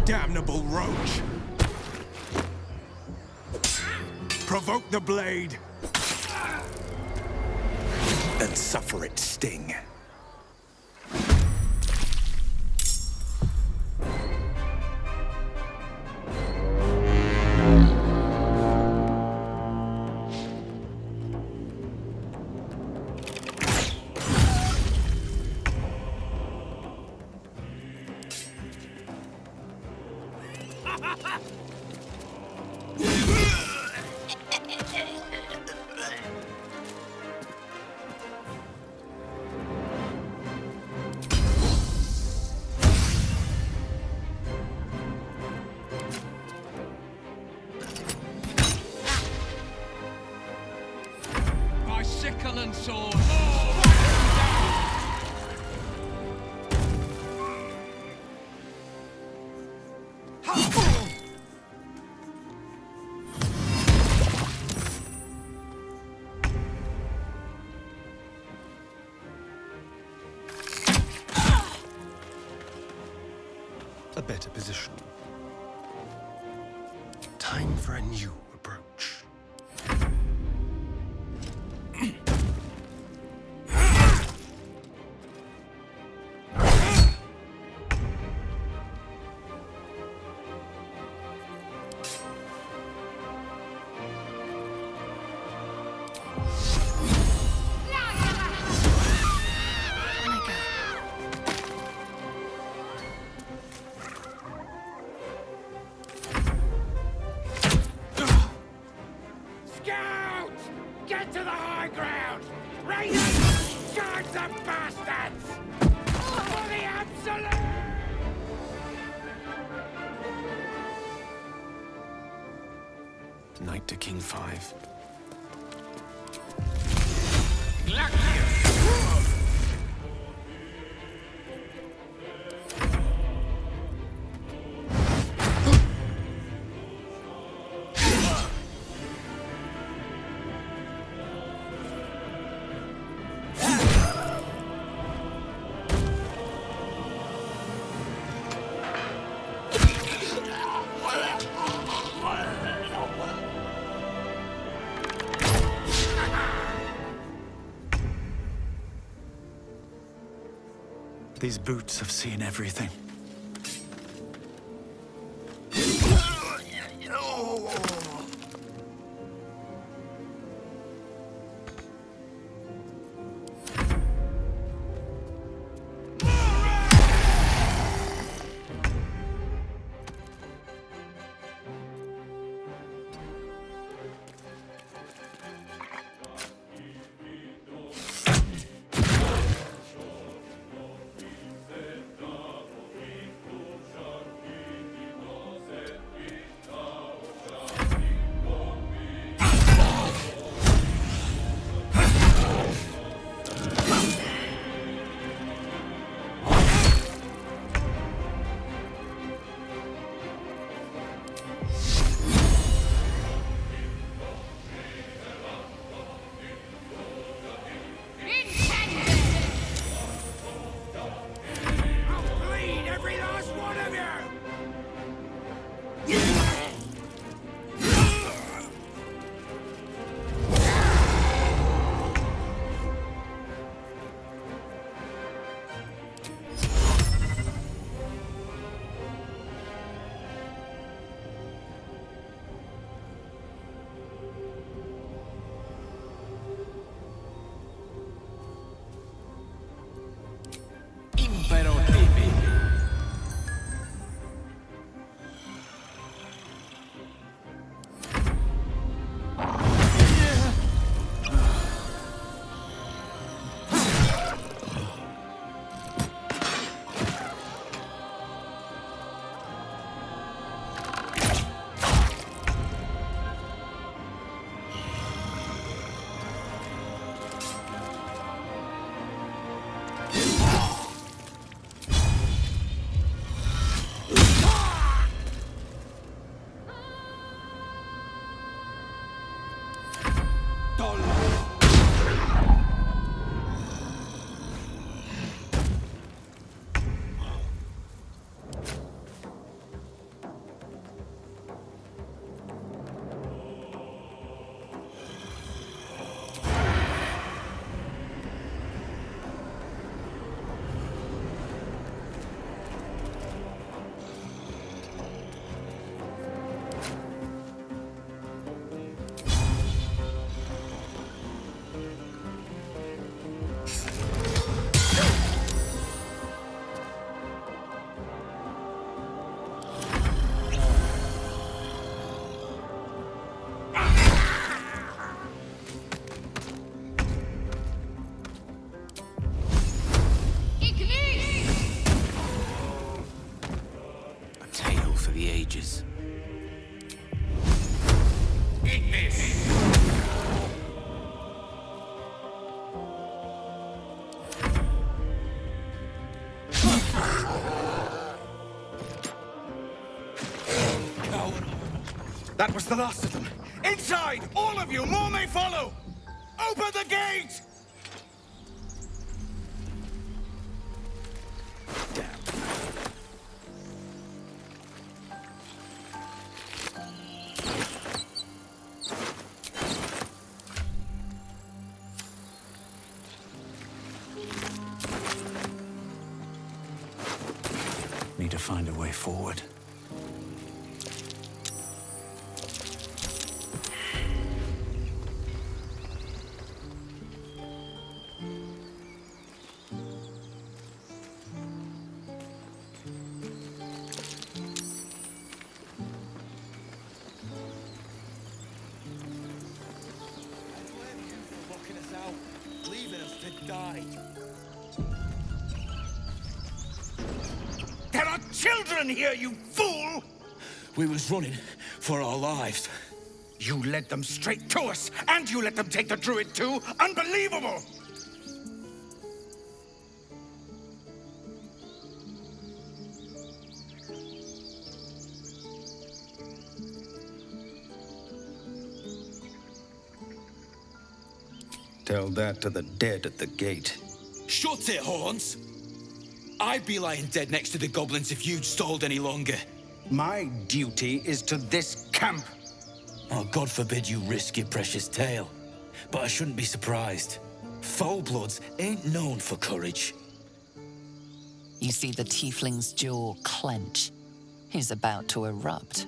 Damnable roach! Provoke the blade! And suffer its sting. My sickle and sword! A better position. Time for a new approach. Get to the high ground! Raiders! Shards of bastards! For the absolute! Knight to King 5. These boots have seen everything. messages. Eat this! That was the last of them. Inside! All of you! More may follow! Open the gate! Damn. Need to find a way forward. Leaving us to die. There are children here, you fool! We was running for our lives. You led them straight to us, and you let them take the druid too? Unbelievable! Tell that to the dead at the gate. Shut it, Horns! I'd be lying dead next to the goblins if you'd stalled any longer. My duty is to this camp. Oh, God forbid you risk your precious tail. But I shouldn't be surprised. Foulbloods ain't known for courage. You see the tiefling's jaw clench. He's about to erupt.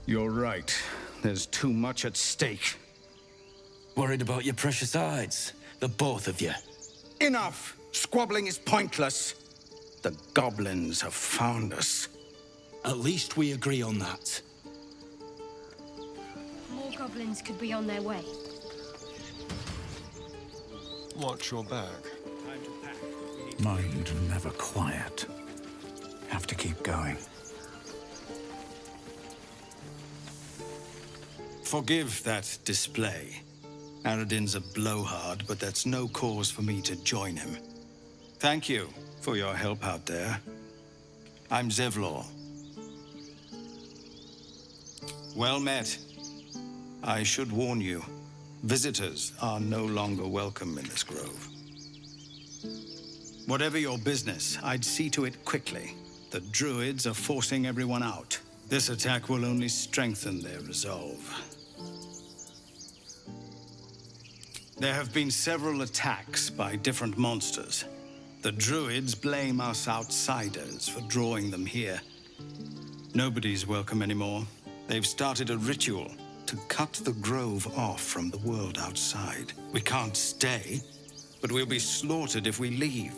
You're right. There's too much at stake. Worried about your precious hides, the both of you. Enough! Squabbling is pointless. The goblins have found us. At least we agree on that. More goblins could be on their way. Watch your back. Mind never quiet. Have to keep going. Forgive that display. Aradin's a blowhard, but that's no cause for me to join him. Thank you for your help out there. I'm Zevlor. Well met. I should warn you, visitors are no longer welcome in this grove. Whatever your business, I'd see to it quickly. The druids are forcing everyone out. This attack will only strengthen their resolve. There have been several attacks by different monsters. The druids blame us outsiders for drawing them here. Nobody's welcome anymore. They've started a ritual to cut the grove off from the world outside. We can't stay, but we'll be slaughtered if we leave.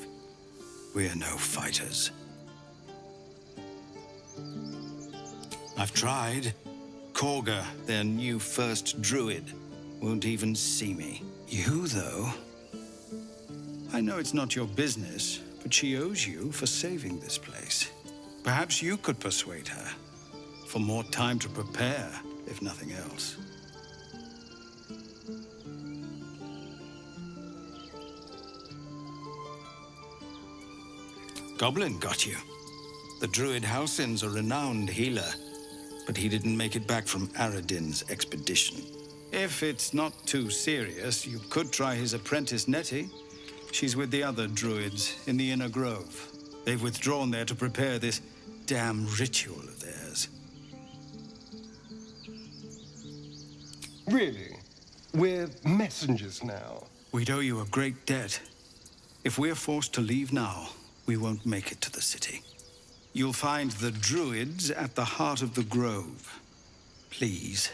We're no fighters. I've tried. Korga, their new first druid, won't even see me. You, though? I know it's not your business, but she owes you for saving this place. Perhaps you could persuade her. For more time to prepare, if nothing else. Goblin got you. The druid Halsin's a renowned healer, but he didn't make it back from Aradin's expedition. If it's not too serious, you could try his apprentice Nettie. She's with the other druids in the Inner Grove. They've withdrawn there to prepare this damn ritual of theirs. Really? We're messengers now. We'd owe you a great debt. If we're forced to leave now, we won't make it to the city. You'll find the druids at the heart of the grove. Please,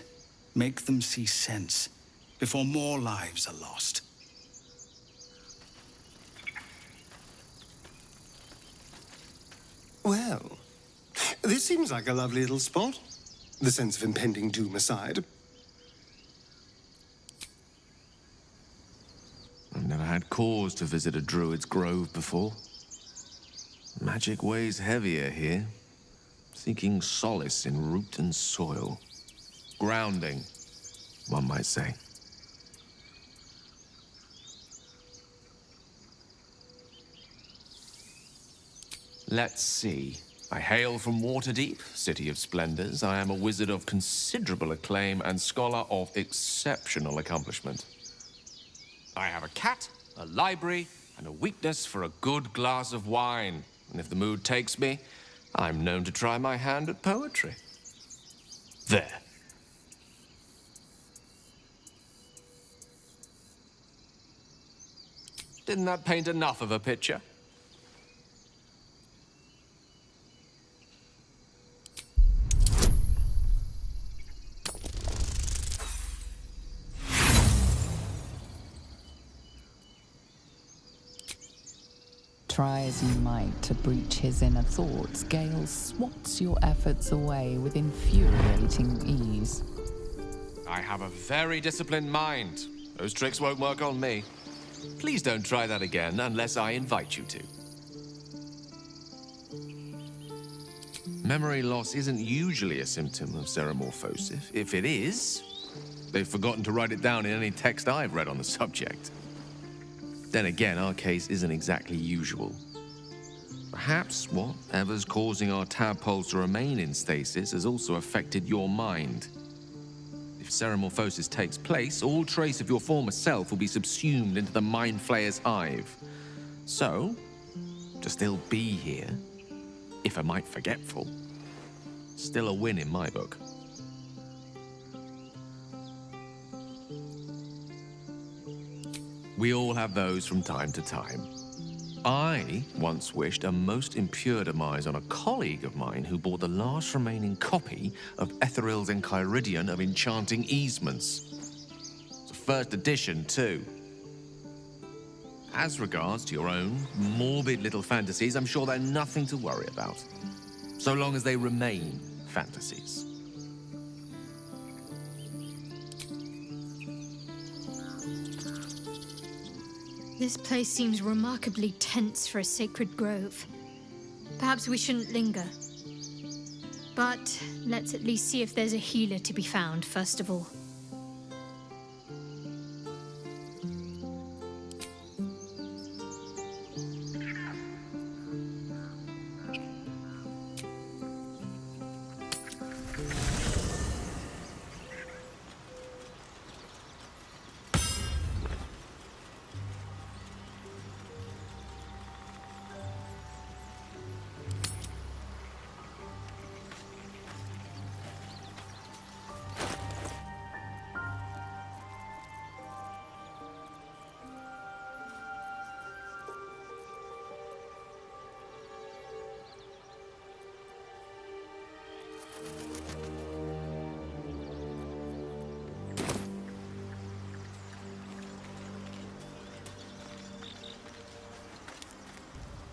make them see sense before more lives are lost. Well, this seems like a lovely little spot. the sense of impending doom aside. I've never had cause to visit a druid's grove before. Magic weighs heavier here, seeking solace in root and soil. Grounding, one might say. Let's see. I hail from Waterdeep, city of splendors. I am a wizard of considerable acclaim and scholar of exceptional accomplishment. I have a cat, a library, and a weakness for a good glass of wine. And if the mood takes me, I'm known to try my hand at poetry. There. Didn't that paint enough of a picture? Try as you might to breach his inner thoughts, Gale swats your efforts away with infuriating ease. I have a very disciplined mind. Those tricks won't work on me. Please don't try that again unless I invite you to. Memory loss isn't usually a symptom of ceremorphosis. If it is, they've forgotten to write it down in any text I've read on the subject. Then again, our case isn't exactly usual. Perhaps whatever's causing our tadpoles to remain in stasis has also affected your mind. If ceremorphosis takes place, all trace of your former self will be subsumed into the Mind Flayer's hive. So, to still be here, if a mite forgetful, still a win in my book. We all have those from time to time. I once wished a most impure demise on a colleague of mine who bought the last remaining copy of Etheril's Enchiridion of Enchanting Easements. It's a first edition, too. As regards to your own morbid little fantasies, I'm sure they're nothing to worry about, so long as they remain fantasies. This place seems remarkably tense for a sacred grove. Perhaps we shouldn't linger. But let's at least see if there's a healer to be found, first of all.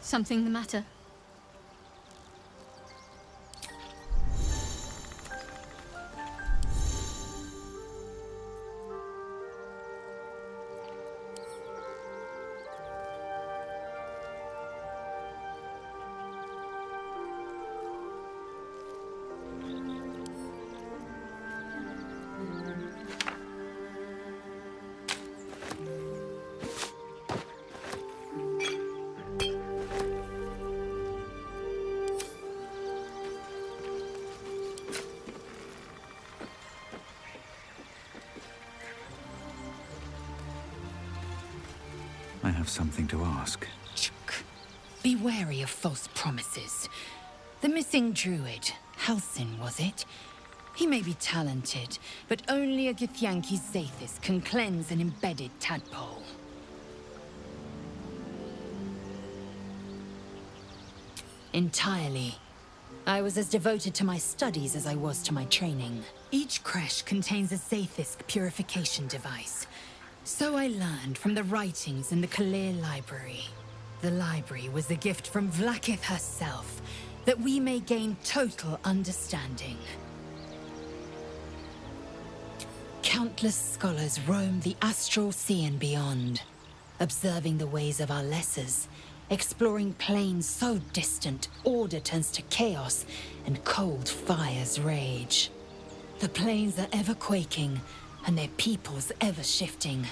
Something the matter? I have something to ask. Be wary of false promises. The missing druid, Halsin, was it? He may be talented, but only a Githyanki Zathis can cleanse an embedded tadpole. Entirely. I was as devoted to my studies as I was to my training. Each creche contains a Zathis purification device. So I learned from the writings in the Kalir Library. The library was a gift from Vlaakith herself, that we may gain total understanding. Countless scholars roam the astral sea and beyond, observing the ways of our lessers, exploring planes so distant order turns to chaos and cold fires rage. The planes are ever quaking, and their peoples ever shifting.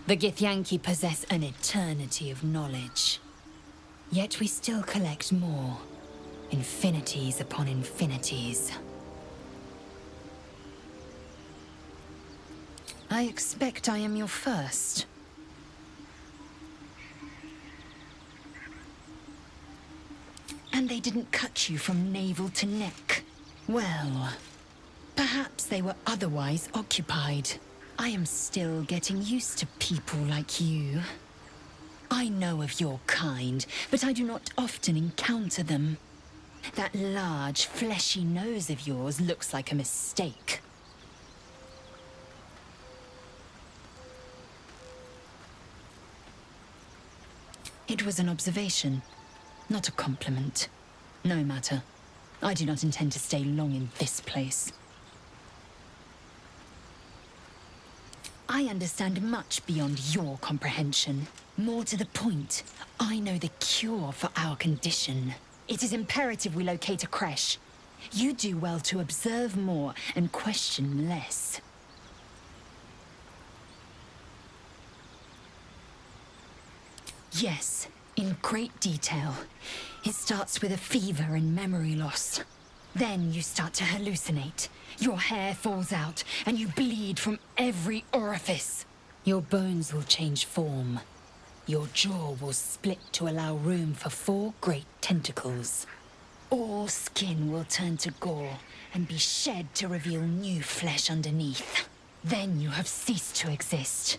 The Githyanki possess an eternity of knowledge. Yet we still collect more, infinities upon infinities. I expect I am your first. And they didn't cut you from navel to neck. Well, perhaps they were otherwise occupied. I am still getting used to people like you. I know of your kind, but I do not often encounter them. That large, fleshy nose of yours looks like a mistake. It was an observation, not a compliment. No matter. I do not intend to stay long in this place. I understand much beyond your comprehension. More to the point, I know the cure for our condition. It is imperative we locate a creche. You do well to observe more and question less. Yes, in great detail. It starts with a fever and memory loss. Then you start to hallucinate. Your hair falls out, and you bleed from every orifice. Your bones will change form. Your jaw will split to allow room for 4 great tentacles. All skin will turn to gore and be shed to reveal new flesh underneath. Then you have ceased to exist,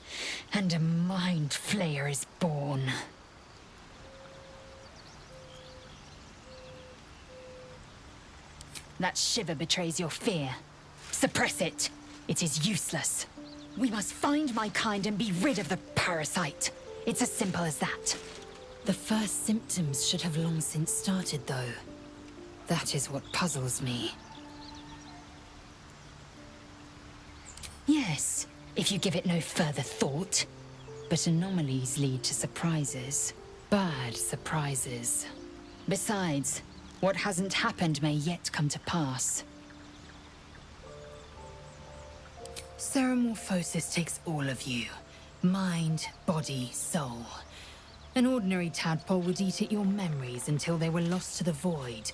and a mind flayer is born. That shiver betrays your fear. Suppress it. It is useless. We must find my kind and be rid of the parasite. It's as simple as that. The first symptoms should have long since started, though. That is what puzzles me. Yes, if you give it no further thought. But anomalies lead to surprises. Bad surprises. Besides, what hasn't happened may yet come to pass. Ceramorphosis takes all of you. Mind, body, soul. An ordinary tadpole would eat at your memories until they were lost to the void.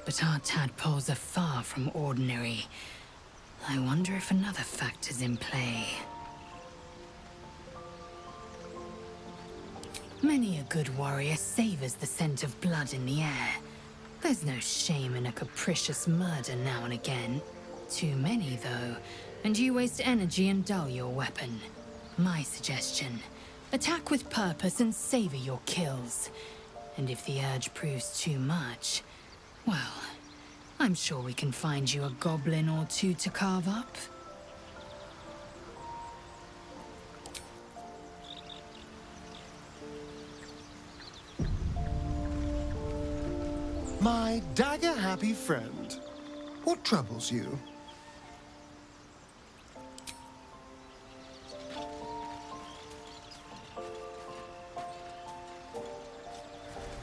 But our tadpoles are far from ordinary. I wonder if another factor's in play. Many a good warrior savors the scent of blood in the air. There's no shame in a capricious murder now and again. Too many, though, and you waste energy and dull your weapon. My suggestion, attack with purpose and savor your kills. And if the urge proves too much, well, I'm sure we can find you a goblin or two to carve up. My dagger-happy friend, what troubles you?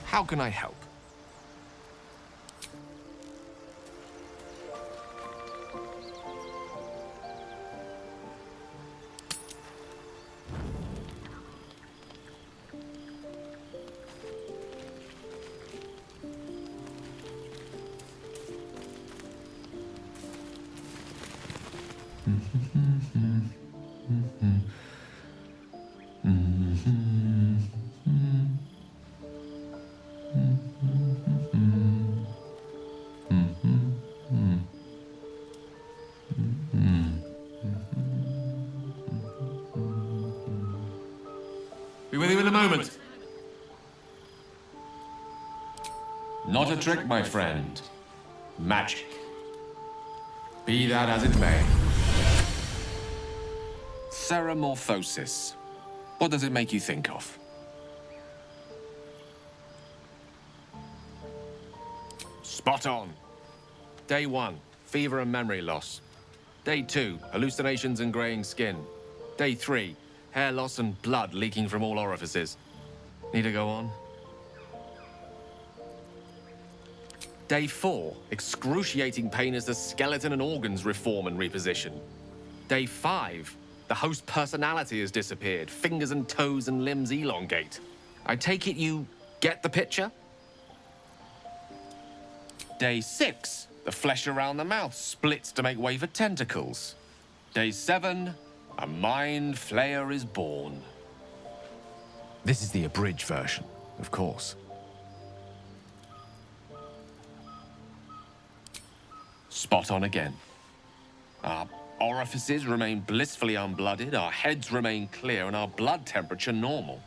How can I help? Be with you in a moment. Not a trick, my friend. Magic. Be that as it may. Ceramorphosis. What does it make you think of? Spot on. Day 1, fever and memory loss. Day 2, hallucinations and graying skin. Day 3, hair loss and blood leaking from all orifices. Need to go on? Day 4, excruciating pain as the skeleton and organs reform and reposition. Day 5, the host personality has disappeared. Fingers and toes and limbs elongate. I take it you get the picture? Day 6, the flesh around the mouth splits to make way for tentacles. Day 7, a mind flayer is born. This is the abridged version, of course. Spot on again. Our orifices remain blissfully unblooded, our heads remain clear, and our blood temperature normal.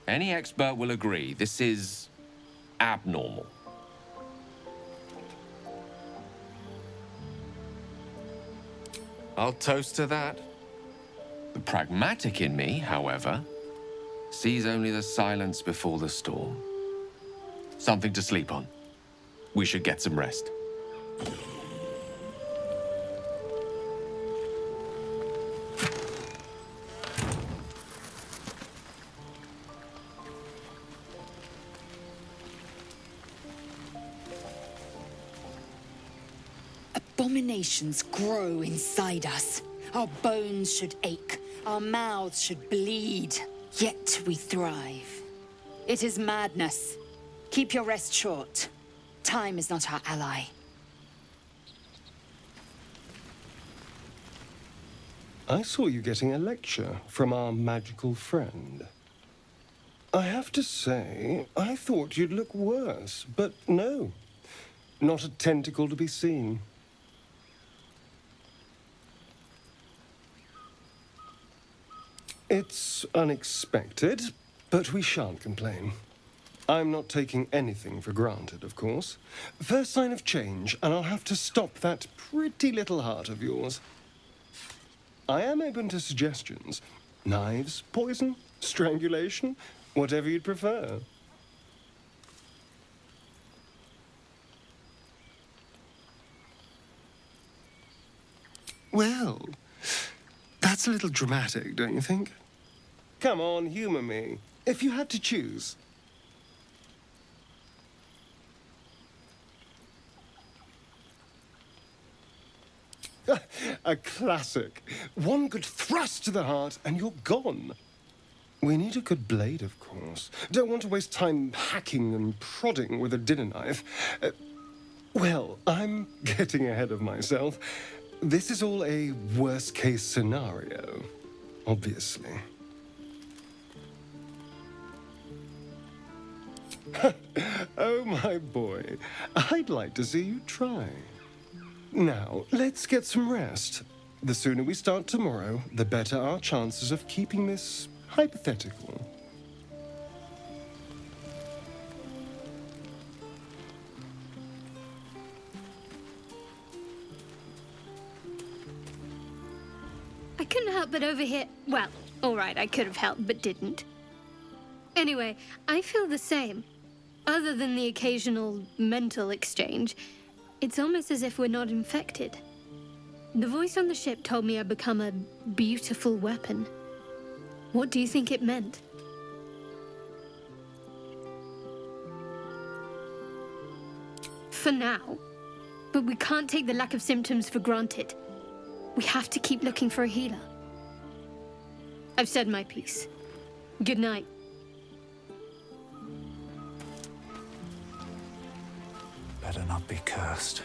Any expert will agree this is abnormal. I'll toast to that. The pragmatic in me, however, sees only the silence before the storm. Something to sleep on. We should get some rest. Abominations grow inside us. Our bones should ache, our mouths should bleed, yet we thrive. It is madness. Keep your rest short. Time is not our ally. I saw you getting a lecture from our magical friend. I have to say, I thought you'd look worse, but no. Not a tentacle to be seen. It's unexpected, but we shan't complain. I'm not taking anything for granted, of course. First sign of change, and I'll have to stop that pretty little heart of yours. I am open to suggestions. Knives, poison, strangulation, whatever you'd prefer. Well, that's a little dramatic, don't you think? Come on, humor me. If you had to choose. A classic. One good thrust to the heart and you're gone. We need a good blade, of course. Don't want to waste time hacking and prodding with a dinner knife. Well, I'm getting ahead of myself. This is all a worst-case scenario, obviously. Oh, my boy. I'd like to see you try. Now, let's get some rest. The sooner we start tomorrow, the better our chances of keeping this hypothetical. I couldn't help but overhear. Well, alright, I could have helped, but didn't. Anyway, I feel the same. Other than the occasional mental exchange, it's almost as if we're not infected. The voice on the ship told me I'd become a beautiful weapon. What do you think it meant? For now. But we can't take the lack of symptoms for granted. We have to keep looking for a healer. I've said my piece. Good night. Better not be cursed.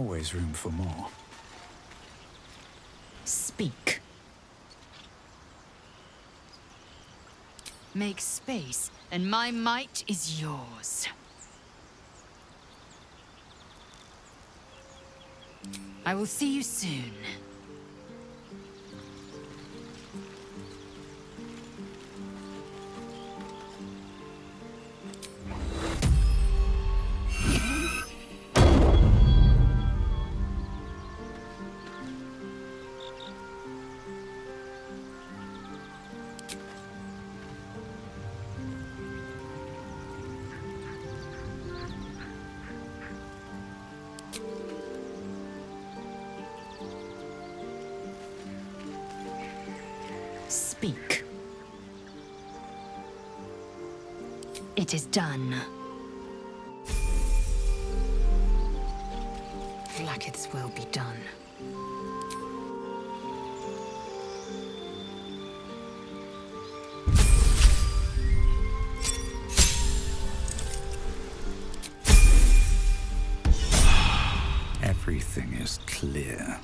always room for more. Speak. Make space, and my might is yours. I will see you soon. Speak. It is done. Blacketh's will be done. Everything is clear.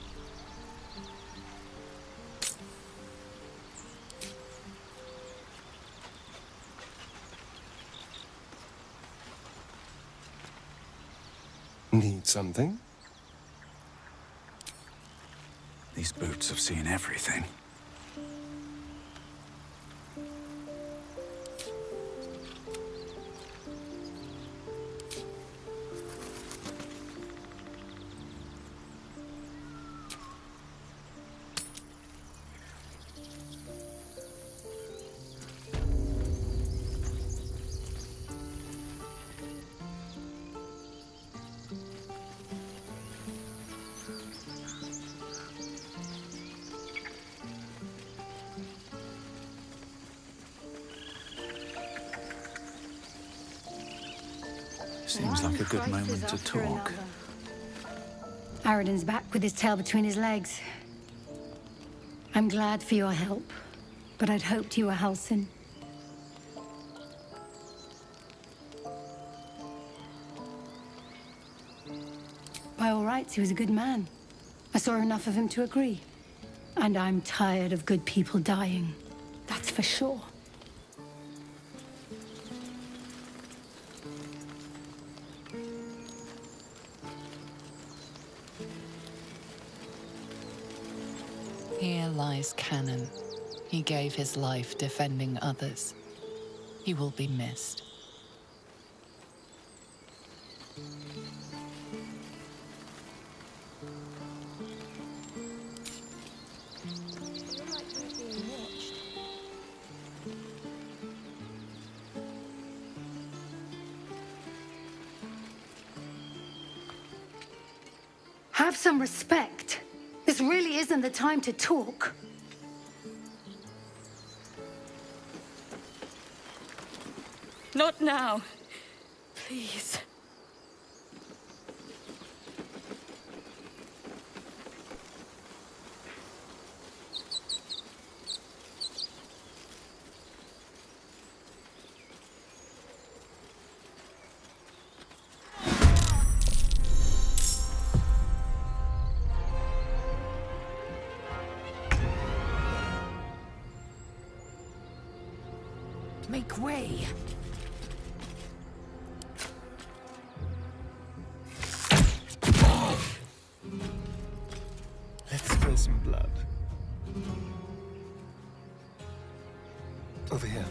Need something? These boots have seen everything. Seems like a good moment to talk. Aradin's back with his tail between his legs. I'm glad for your help, but I'd hoped you were Halsin. By all rights, he was a good man. I saw enough of him to agree. And I'm tired of good people dying. That's for sure. Here lies Cannon. He gave his life defending others. He will be missed. Have some respect. This really isn't the time to talk. Not now. Please. Make way. Let's spill some blood. Over here.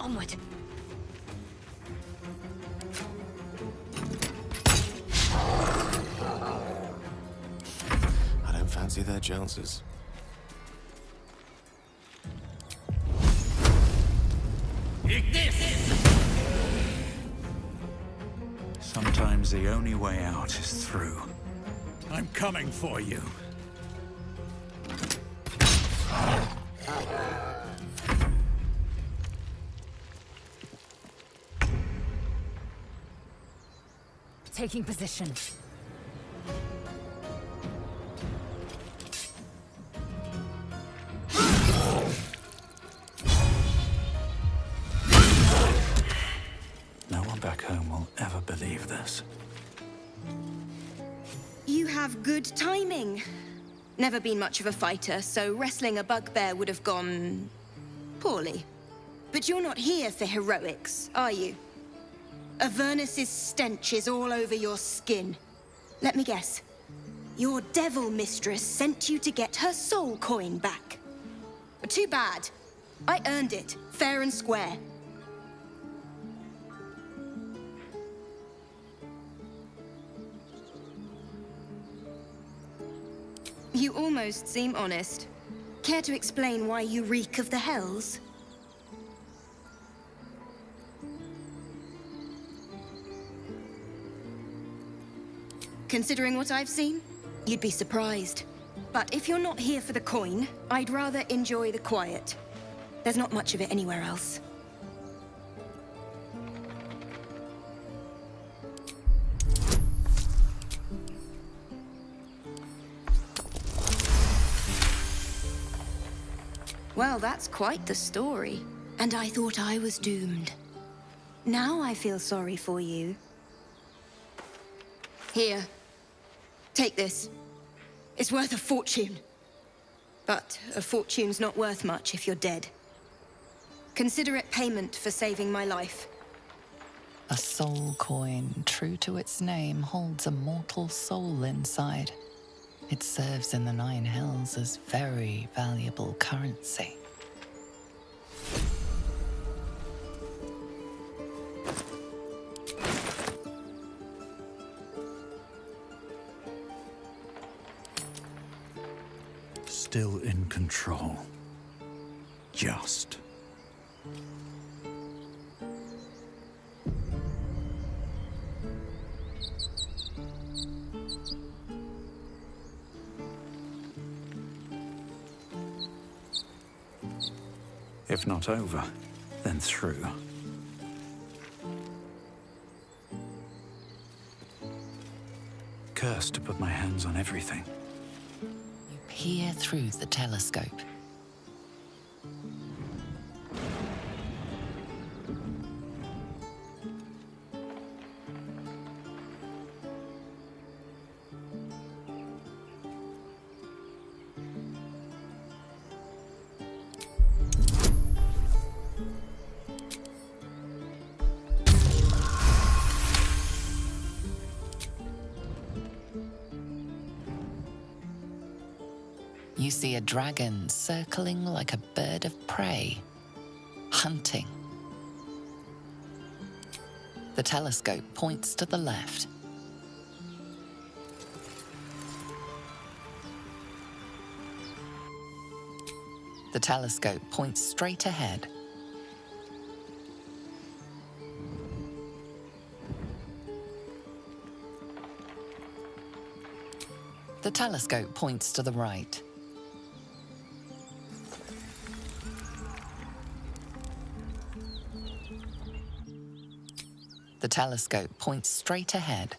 Onward. I don't fancy their chances. Sometimes the only way out is through. I'm coming for you. Taking position. believe this. You have good timing. Never been much of a fighter, so wrestling a bugbear would have gone poorly. But you're not here for heroics, are you? Avernus's stench is all over your skin. Let me guess. Your devil mistress sent you to get her soul coin back. Too bad. I earned it, fair and square. You almost seem honest. Care to explain why you reek of the hells? Considering what I've seen, you'd be surprised. But if you're not here for the coin, I'd rather enjoy the quiet. There's not much of it anywhere else. Well, that's quite the story. And I thought I was doomed. Now I feel sorry for you. Here. Take this. It's worth a fortune. But a fortune's not worth much if you're dead. Consider it payment for saving my life. A soul coin, true to its name, holds a mortal soul inside. It serves in the Nine Hells as very valuable currency. Still in control. Just. If not over, then through. Cursed to put my hands on everything. You peer through the telescope. You see a dragon circling like a bird of prey, hunting. The telescope points to the left. The telescope points straight ahead. The telescope points to the right. The telescope points straight ahead.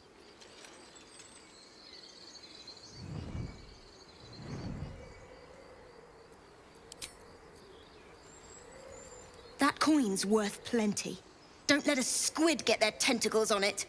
That coin's worth plenty. Don't let a squid get their tentacles on it.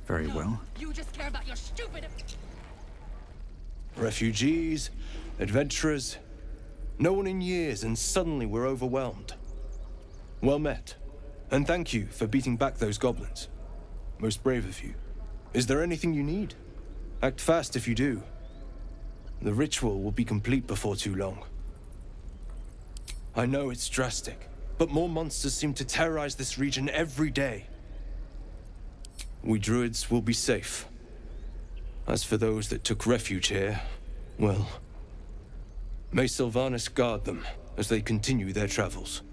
Very well. You just care about your stupid... Refugees, adventurers, no one in years, and suddenly we're overwhelmed. Well met, and thank you for beating back those goblins. Most brave of you. Is there anything you need? Act fast if you do. The ritual will be complete before too long. I know it's drastic, but more monsters seem to terrorize this region every day. We druids will be safe. As for those that took refuge here, well, may Sylvanas guard them as they continue their travels.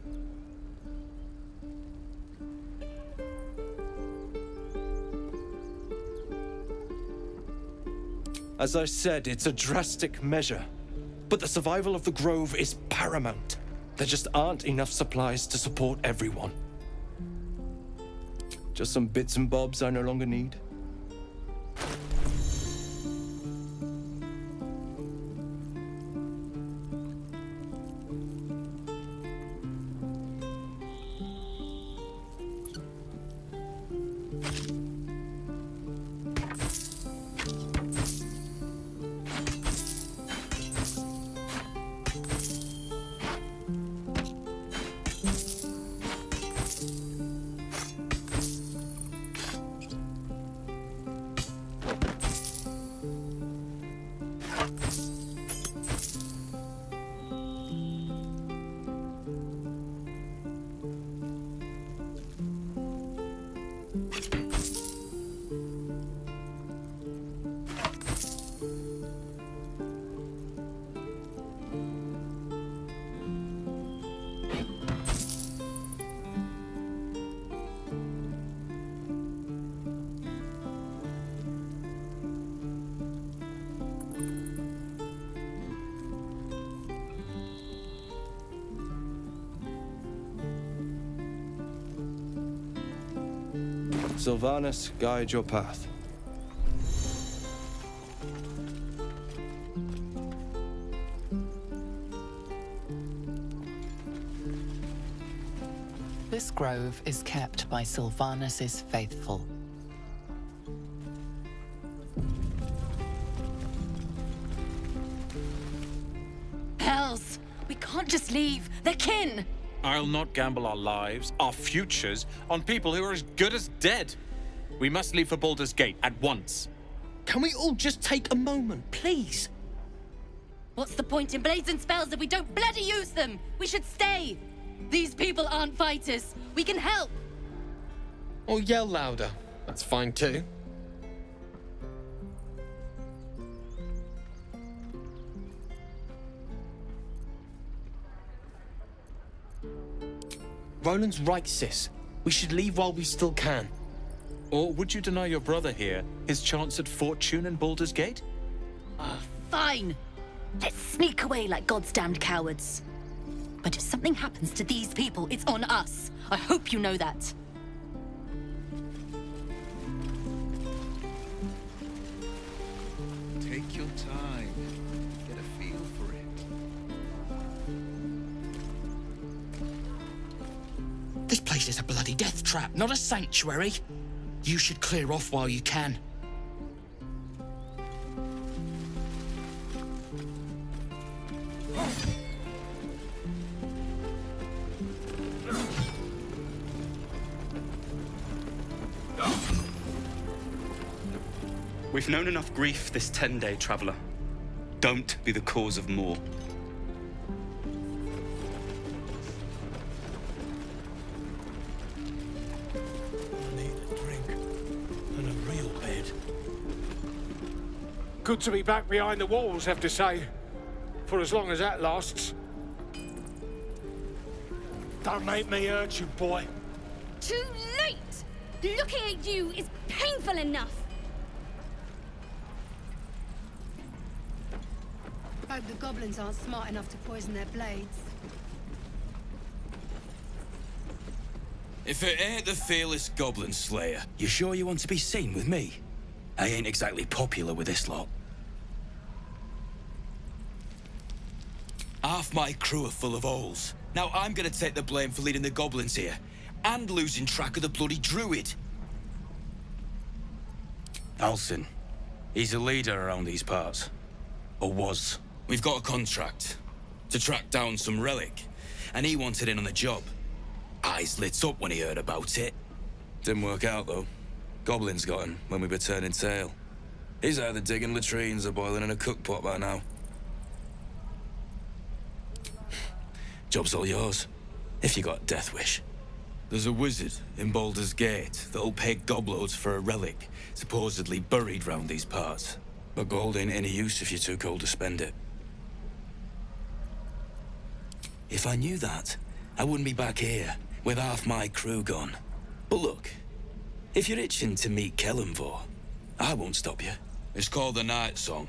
As I said, it's a drastic measure, but the survival of the Grove is paramount. There just aren't enough supplies to support everyone. Just some bits and bobs I no longer need. Sylvanas, guide your path. This grove is kept by Sylvanas' faithful. Hells! We can't just leave. They're kin! I'll not gamble our lives, our futures, on people who are as good as dead. We must leave for Baldur's Gate at once. Can we all just take a moment, please? What's the point in blades and spells if we don't bloody use them? We should stay. These people aren't fighters. We can help. Or yell louder. That's fine too. Roland's right, sis. We should leave while we still can. Or would you deny your brother here his chance at fortune in Baldur's Gate? Fine. Let's sneak away like God's damned cowards. But if something happens to these people, it's on us. I hope you know that. Take your time. Get a feel for it. This place is a bloody death trap, not a sanctuary. You should clear off while you can. We've known enough grief this 10-day traveler. Don't be the cause of more. Good to be back behind the walls, have to say. For as long as that lasts. Don't make me hurt you, boy. Too late! Looking at you is painful enough. Hope the goblins aren't smart enough to poison their blades. If it ain't the fearless Goblin Slayer, you sure you want to be seen with me? I ain't exactly popular with this lot. Half my crew are full of holes. Now I'm gonna take the blame for leading the goblins here, and losing track of the bloody druid. Alcyn, he's a leader around these parts. Or was. We've got a contract to track down some relic, and he wanted in on the job. Eyes lit up when he heard about it. Didn't work out, though. Goblins got him when we were turning tail. He's either digging latrines or boiling in a cookpot by now. Job's all yours, if you got a death wish. There's a wizard in Baldur's Gate that'll pay gobloads for a relic supposedly buried round these parts. But gold ain't any use if you're too cold to spend it. If I knew that, I wouldn't be back here with half my crew gone. But look, if you're itching to meet Kellenvor, I won't stop you. It's called the Night Song.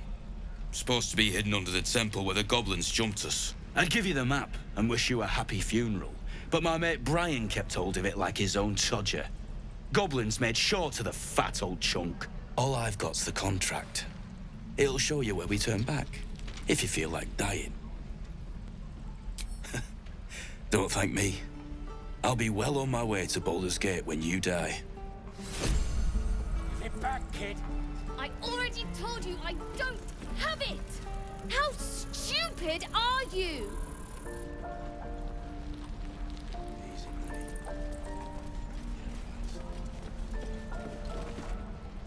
Supposed to be hidden under the temple where the goblins jumped us. I'd give you the map and wish you a happy funeral, but my mate Brian kept hold of it like his own todger. Goblins made sure to the fat old chunk. All I've got's the contract. It'll show you where we turn back, if you feel like dying. Don't thank me. I'll be well on my way to Baldur's Gate when you die. Give it back, kid. I already told you I don't have it! How stupid are you?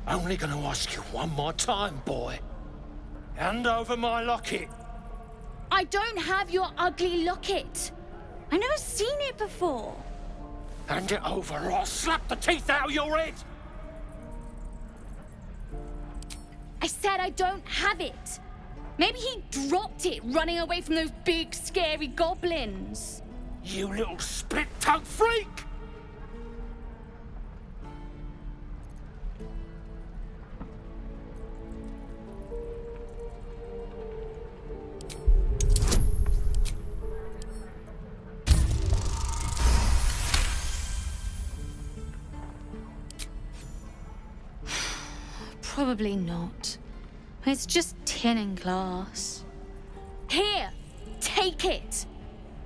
Only gonna ask you one more time, boy. Hand over my locket. I don't have your ugly locket. I've never seen it before. Hand it over or I'll slap the teeth out of your head. I said I don't have it. Maybe he dropped it running away from those big, scary goblins. You little split-tongued freak! Probably not. It's just tin and glass. Here, take it.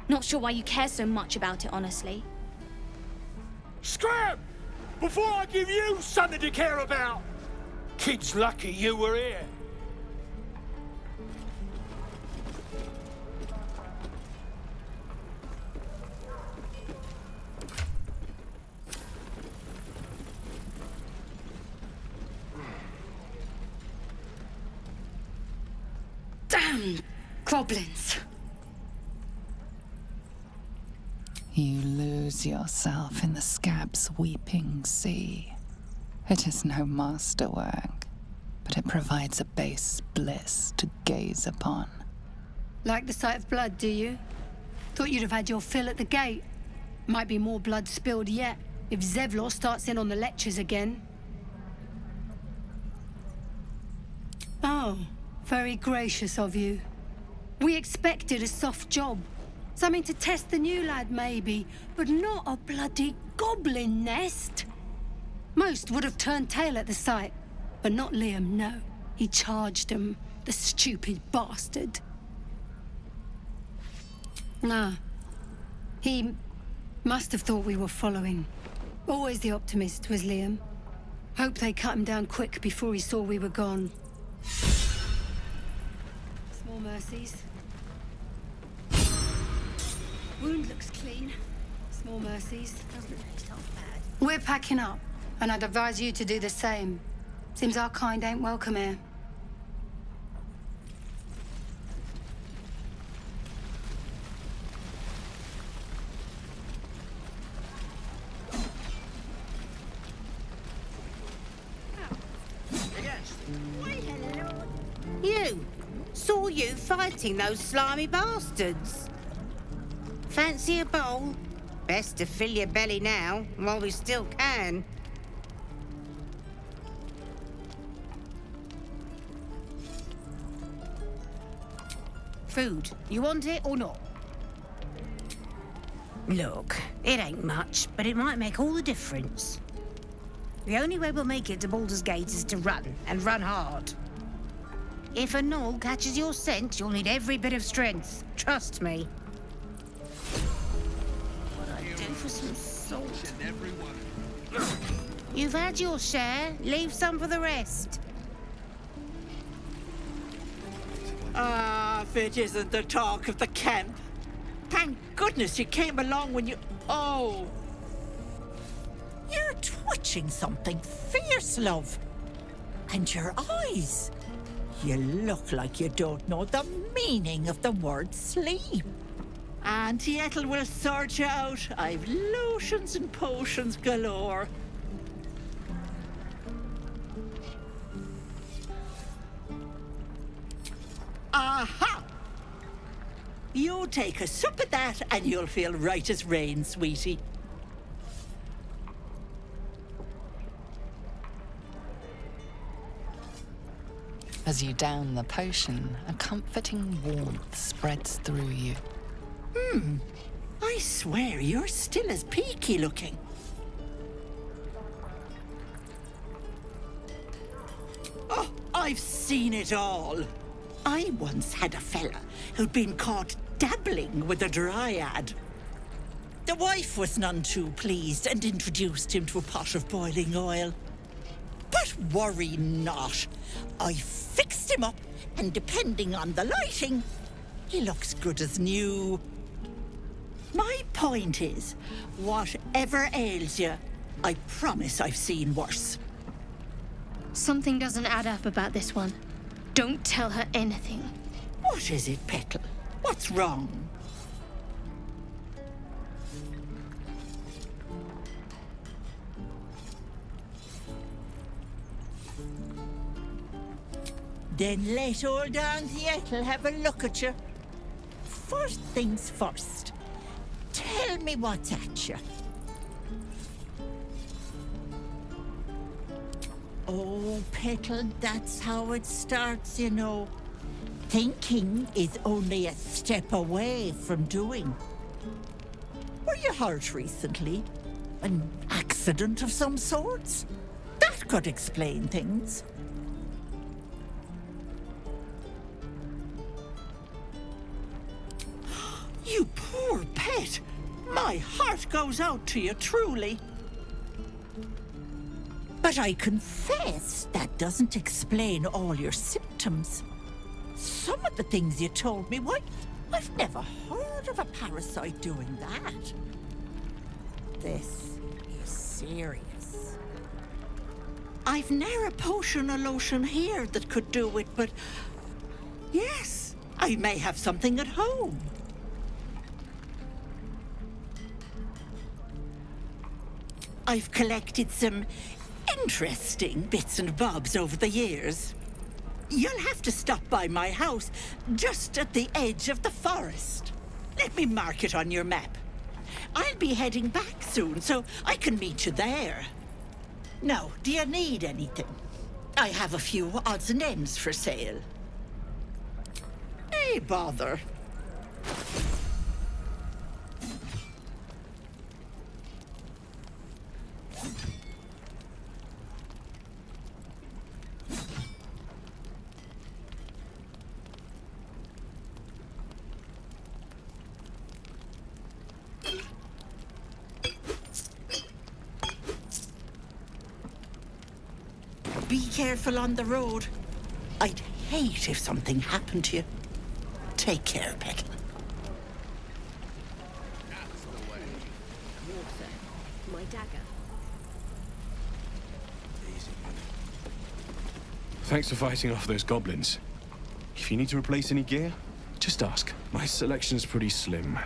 Not sure why you care so much about it, honestly. Scram! Before I give you something to care about! Kid's lucky you were here. Damn goblins. You lose yourself in the scab's weeping sea. It is no masterwork, but it provides a base bliss to gaze upon. Like the sight of blood, do you? Thought you'd have had your fill at the gate. Might be more blood spilled yet, if Zevlor starts in on the lectures again. Oh. Very gracious of you. We expected a soft job. Something to test the new lad, maybe, but not a bloody goblin nest. Most would have turned tail at the sight, but not Liam, no. He charged them, the stupid bastard. Nah. He must have thought we were following. Always the optimist was Liam. Hope they cut him down quick before he saw we were gone. Small mercies. Wound looks clean. Small mercies. Doesn't taste half bad. We're packing up, and I'd advise you to do the same. Seems our kind ain't welcome here. You! Saw you fighting those slimy bastards. Fancy a bowl? Best to fill your belly now, while we still can. Food. You want it or not? Look, it ain't much, but it might make all the difference. The only way we'll make it to Baldur's Gate is to run, and run hard. If a gnoll catches your scent, you'll need every bit of strength. Trust me. What I'd do for some salt. You've had your share. Leave some for the rest. Ah, if it isn't the talk of the camp. Thank goodness you came along when you... Oh! You're twitching something fierce, love. And your eyes. You look like you don't know the meaning of the word sleep. Auntie Ethel will sort you out. I've lotions and potions galore. Aha! You take a sup of that and you'll feel right as rain, sweetie. As you down the potion, a comforting warmth spreads through you. I swear you're still as peaky looking. Oh, I've seen it all. I once had a fella who'd been caught dabbling with a dryad. The wife was none too pleased and introduced him to a pot of boiling oil. But worry not. I fixed him up, and depending on the lighting, he looks good as new. My point is, whatever ails you, I promise I've seen worse. Something doesn't add up about this one. Don't tell her anything. What is it, Petal? What's wrong? Then let old Auntie Ethel have a look at you. First things first. Tell me what's at you. Oh, Petal, that's how it starts, you know. Thinking is only a step away from doing. Were you hurt recently? An accident of some sorts? That could explain things. You poor pet! My heart goes out to you, truly. But I confess that doesn't explain all your symptoms. Some of the things you told me, why, I've never heard of a parasite doing that. This is serious. I've ne'er a potion or lotion here that could do it, but yes, I may have something at home. I've collected some interesting bits and bobs over the years. You'll have to stop by my house, just at the edge of the forest. Let me mark it on your map. I'll be heading back soon, so I can meet you there. Now, do you need anything? I have a few odds and ends for sale. Hey, bother. Be careful on the road. I'd hate if something happened to you. Take care, Petal. My dagger. Thanks for fighting off those goblins. If you need to replace any gear, just ask. My selection's pretty slim.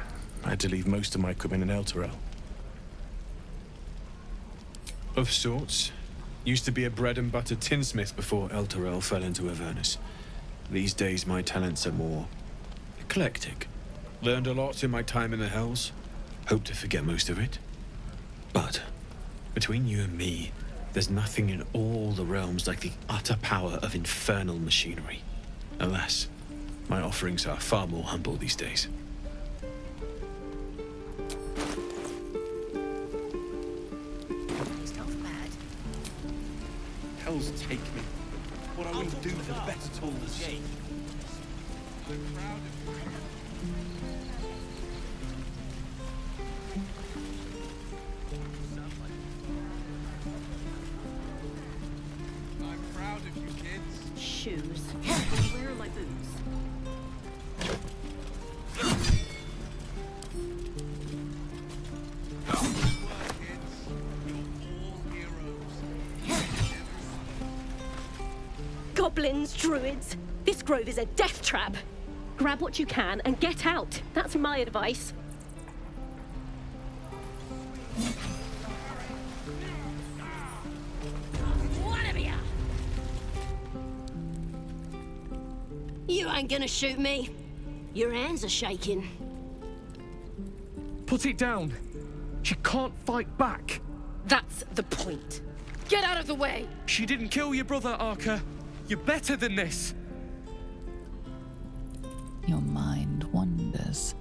I had to leave most of my equipment in Elturel. Of sorts. Used to be a bread and butter tinsmith before Elturel fell into Avernus. These days my talents are more eclectic. Learned a lot in my time in the Hells. Hope to forget most of it. But between you and me, there's nothing in all the realms like the utter power of infernal machinery. Alas, my offerings are far more humble these days. Hells take me. What I wouldn't do for better tools. I'm proud of you, kids. Shoes. Where are my boots? Goblins, druids. This grove is a death trap. Grab what you can and get out. That's my advice. One of you! You ain't gonna shoot me. Your hands are shaking. Put it down. She can't fight back. That's the point. Get out of the way! She didn't kill your brother, Arca. You're better than this. Your mind wanders.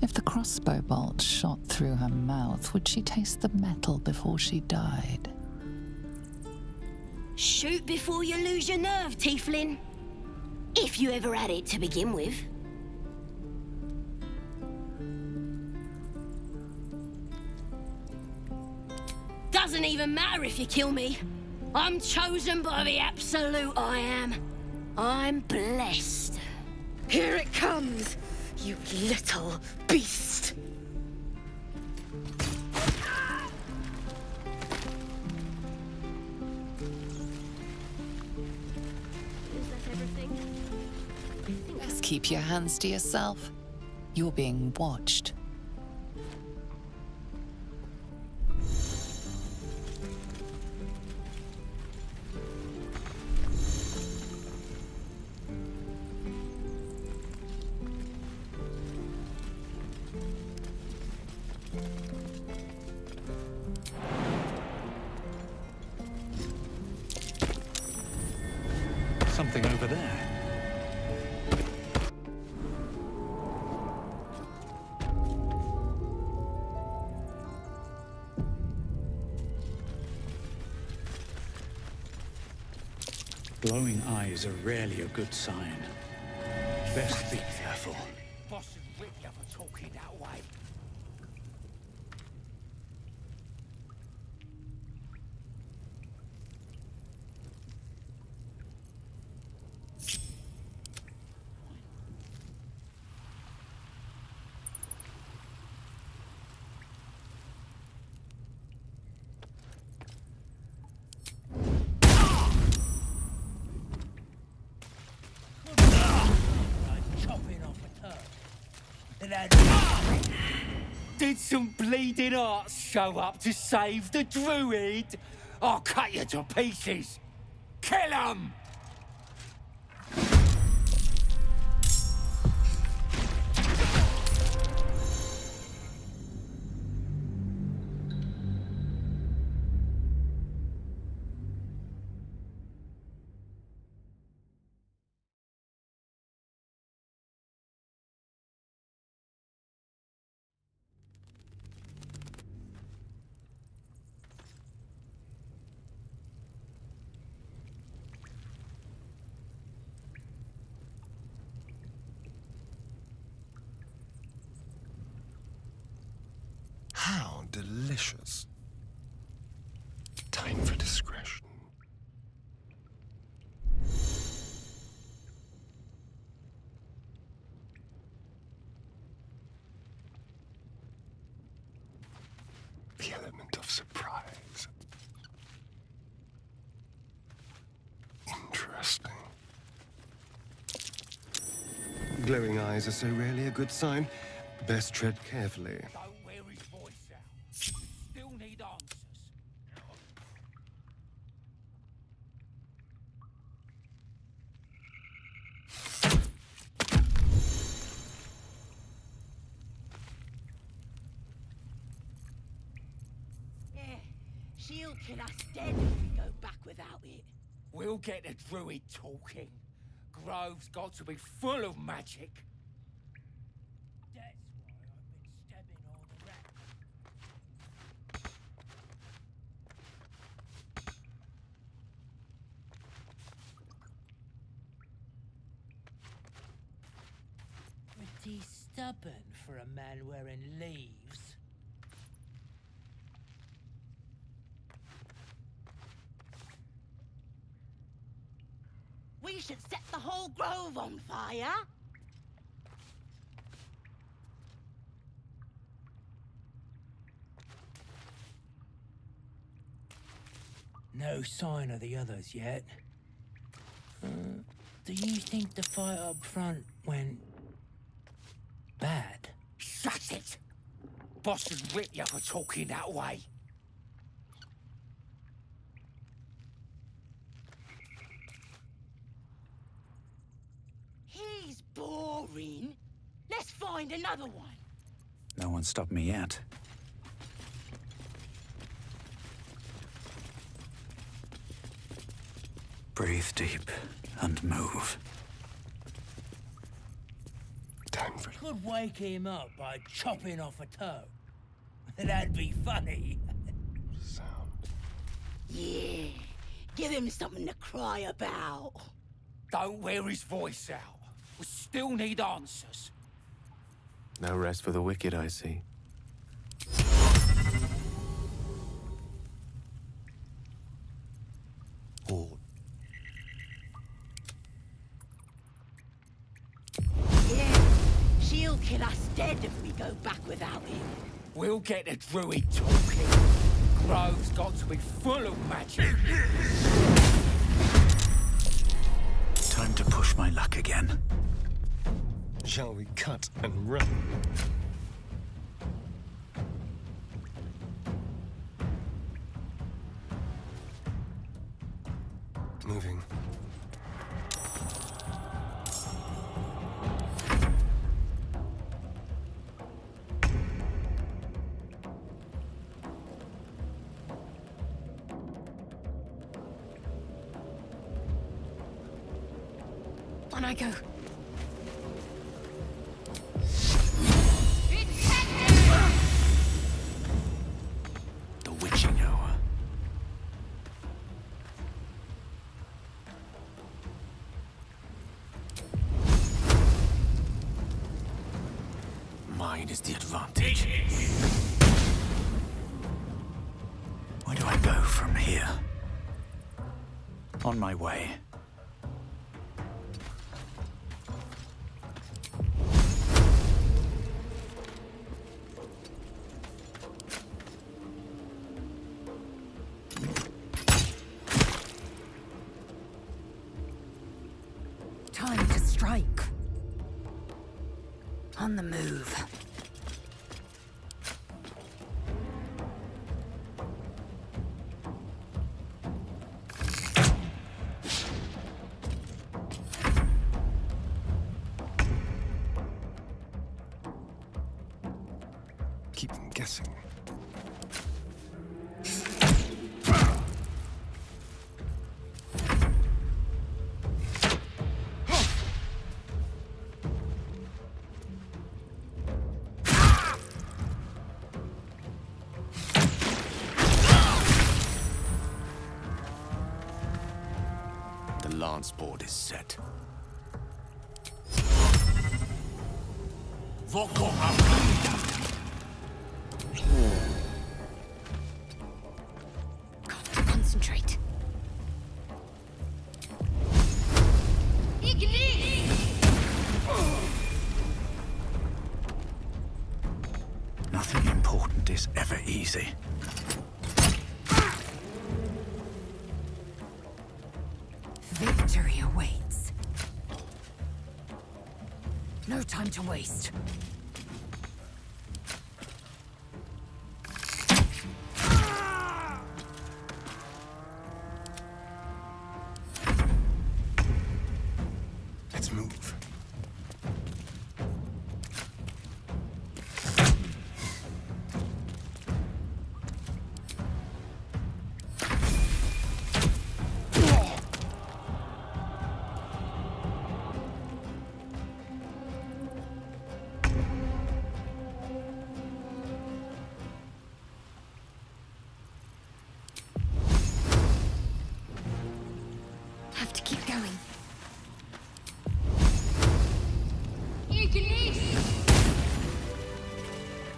If the crossbow bolt shot through her mouth, would she taste the metal before she died? Shoot before you lose your nerve, Tiefling. If you ever had it to begin with. Doesn't even matter if you kill me. I'm chosen by the absolute I am. I'm blessed. Here it comes, you little beast. Is that everything? Best keep your hands to yourself. You're being watched. Something over there. Glowing eyes are rarely a good sign. Best be careful. Boss and Rick for talking that way. Did some bleeding arts show up to save the druid? I'll cut you to pieces. Kill 'em! How delicious. Time for discretion. The element of surprise. Interesting. Glowing eyes are so rarely a good sign. Best tread carefully. Don't wear his voice out. Still need answers. Yeah, she'll kill us dead if we go back without it. We'll get the druid talking. Grove's got to be full of magic. That's why I've been stabbing all the rats. Pretty stubborn for a man wearing leaves. We should set the whole grove on fire. No sign of the others yet. Do you think the fight up front went bad? Shut it! Boss would whip you for talking that way. He's boring. Let's find another one. No one stopped me yet. Breathe deep and move. Could wake him up by chopping off a toe. That'd be funny. Yeah, give him something to cry about. Don't wear his voice out. We still need answers. No rest for the wicked, I see. Yeah, she'll kill us dead if we go back without him. We'll get the druid talking. Grove's got to be full of magic. Time to push my luck again. Shall we cut and run? Moving. On I go. The witching hour. Mine is the advantage. Where do I go from here? On my way. Time to strike. On the move. Keep them guessing. The lance board is set. Concentrate. Nothing important is ever easy. Victory awaits. No time to waste. Let's move. Have to keep going.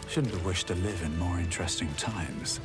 Shouldn't have wished to live in more interesting times.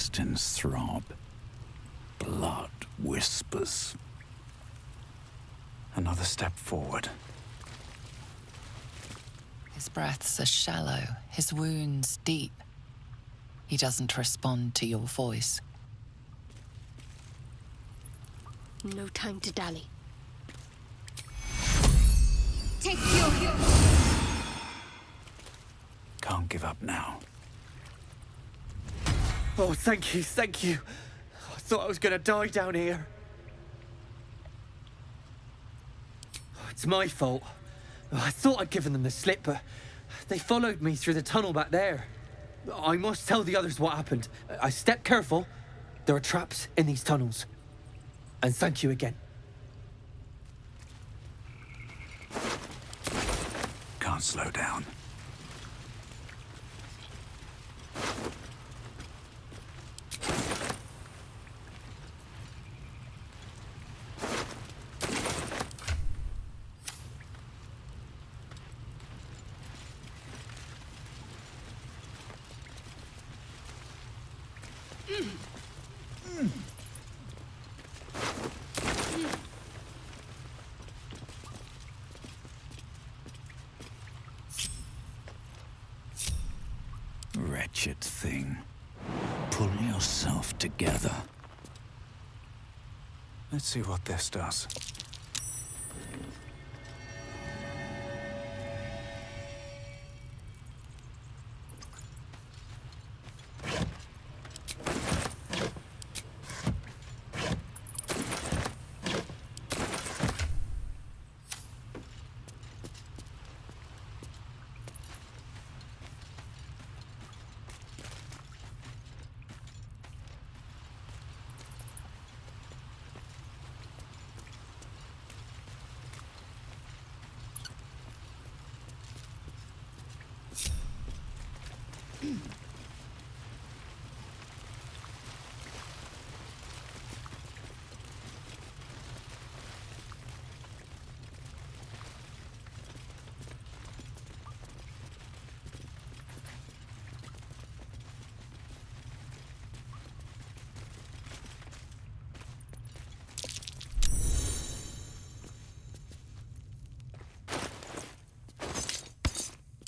intestines throb. Blood whispers. Another step forward. His breaths are shallow, his wounds deep. He doesn't respond to your voice. No time to dally. Take your... Can't give up now. Oh, thank you, thank you. I thought I was gonna die down here. It's my fault. I thought I'd given them the slip, but they followed me through the tunnel back there. I must tell the others what happened. I stepped careful. There are traps in these tunnels. And thank you again. Can't slow down. Wretched thing. Pull yourself together. Let's see what this does.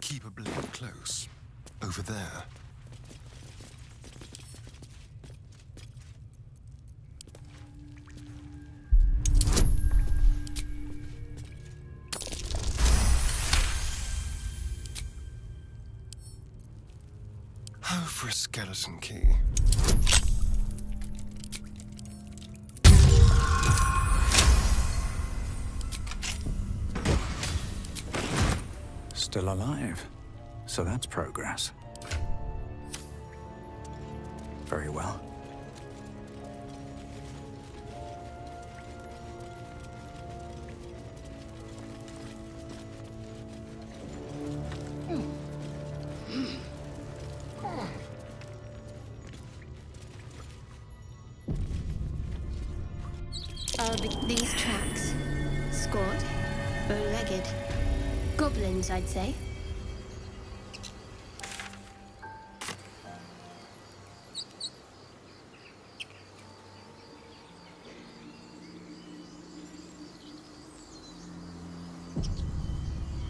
Keep a blade close. Over there. Oh, for a skeleton key. Still alive. So that's progress. Very well. These tracks. Squat, bow-legged. Goblins, I'd say.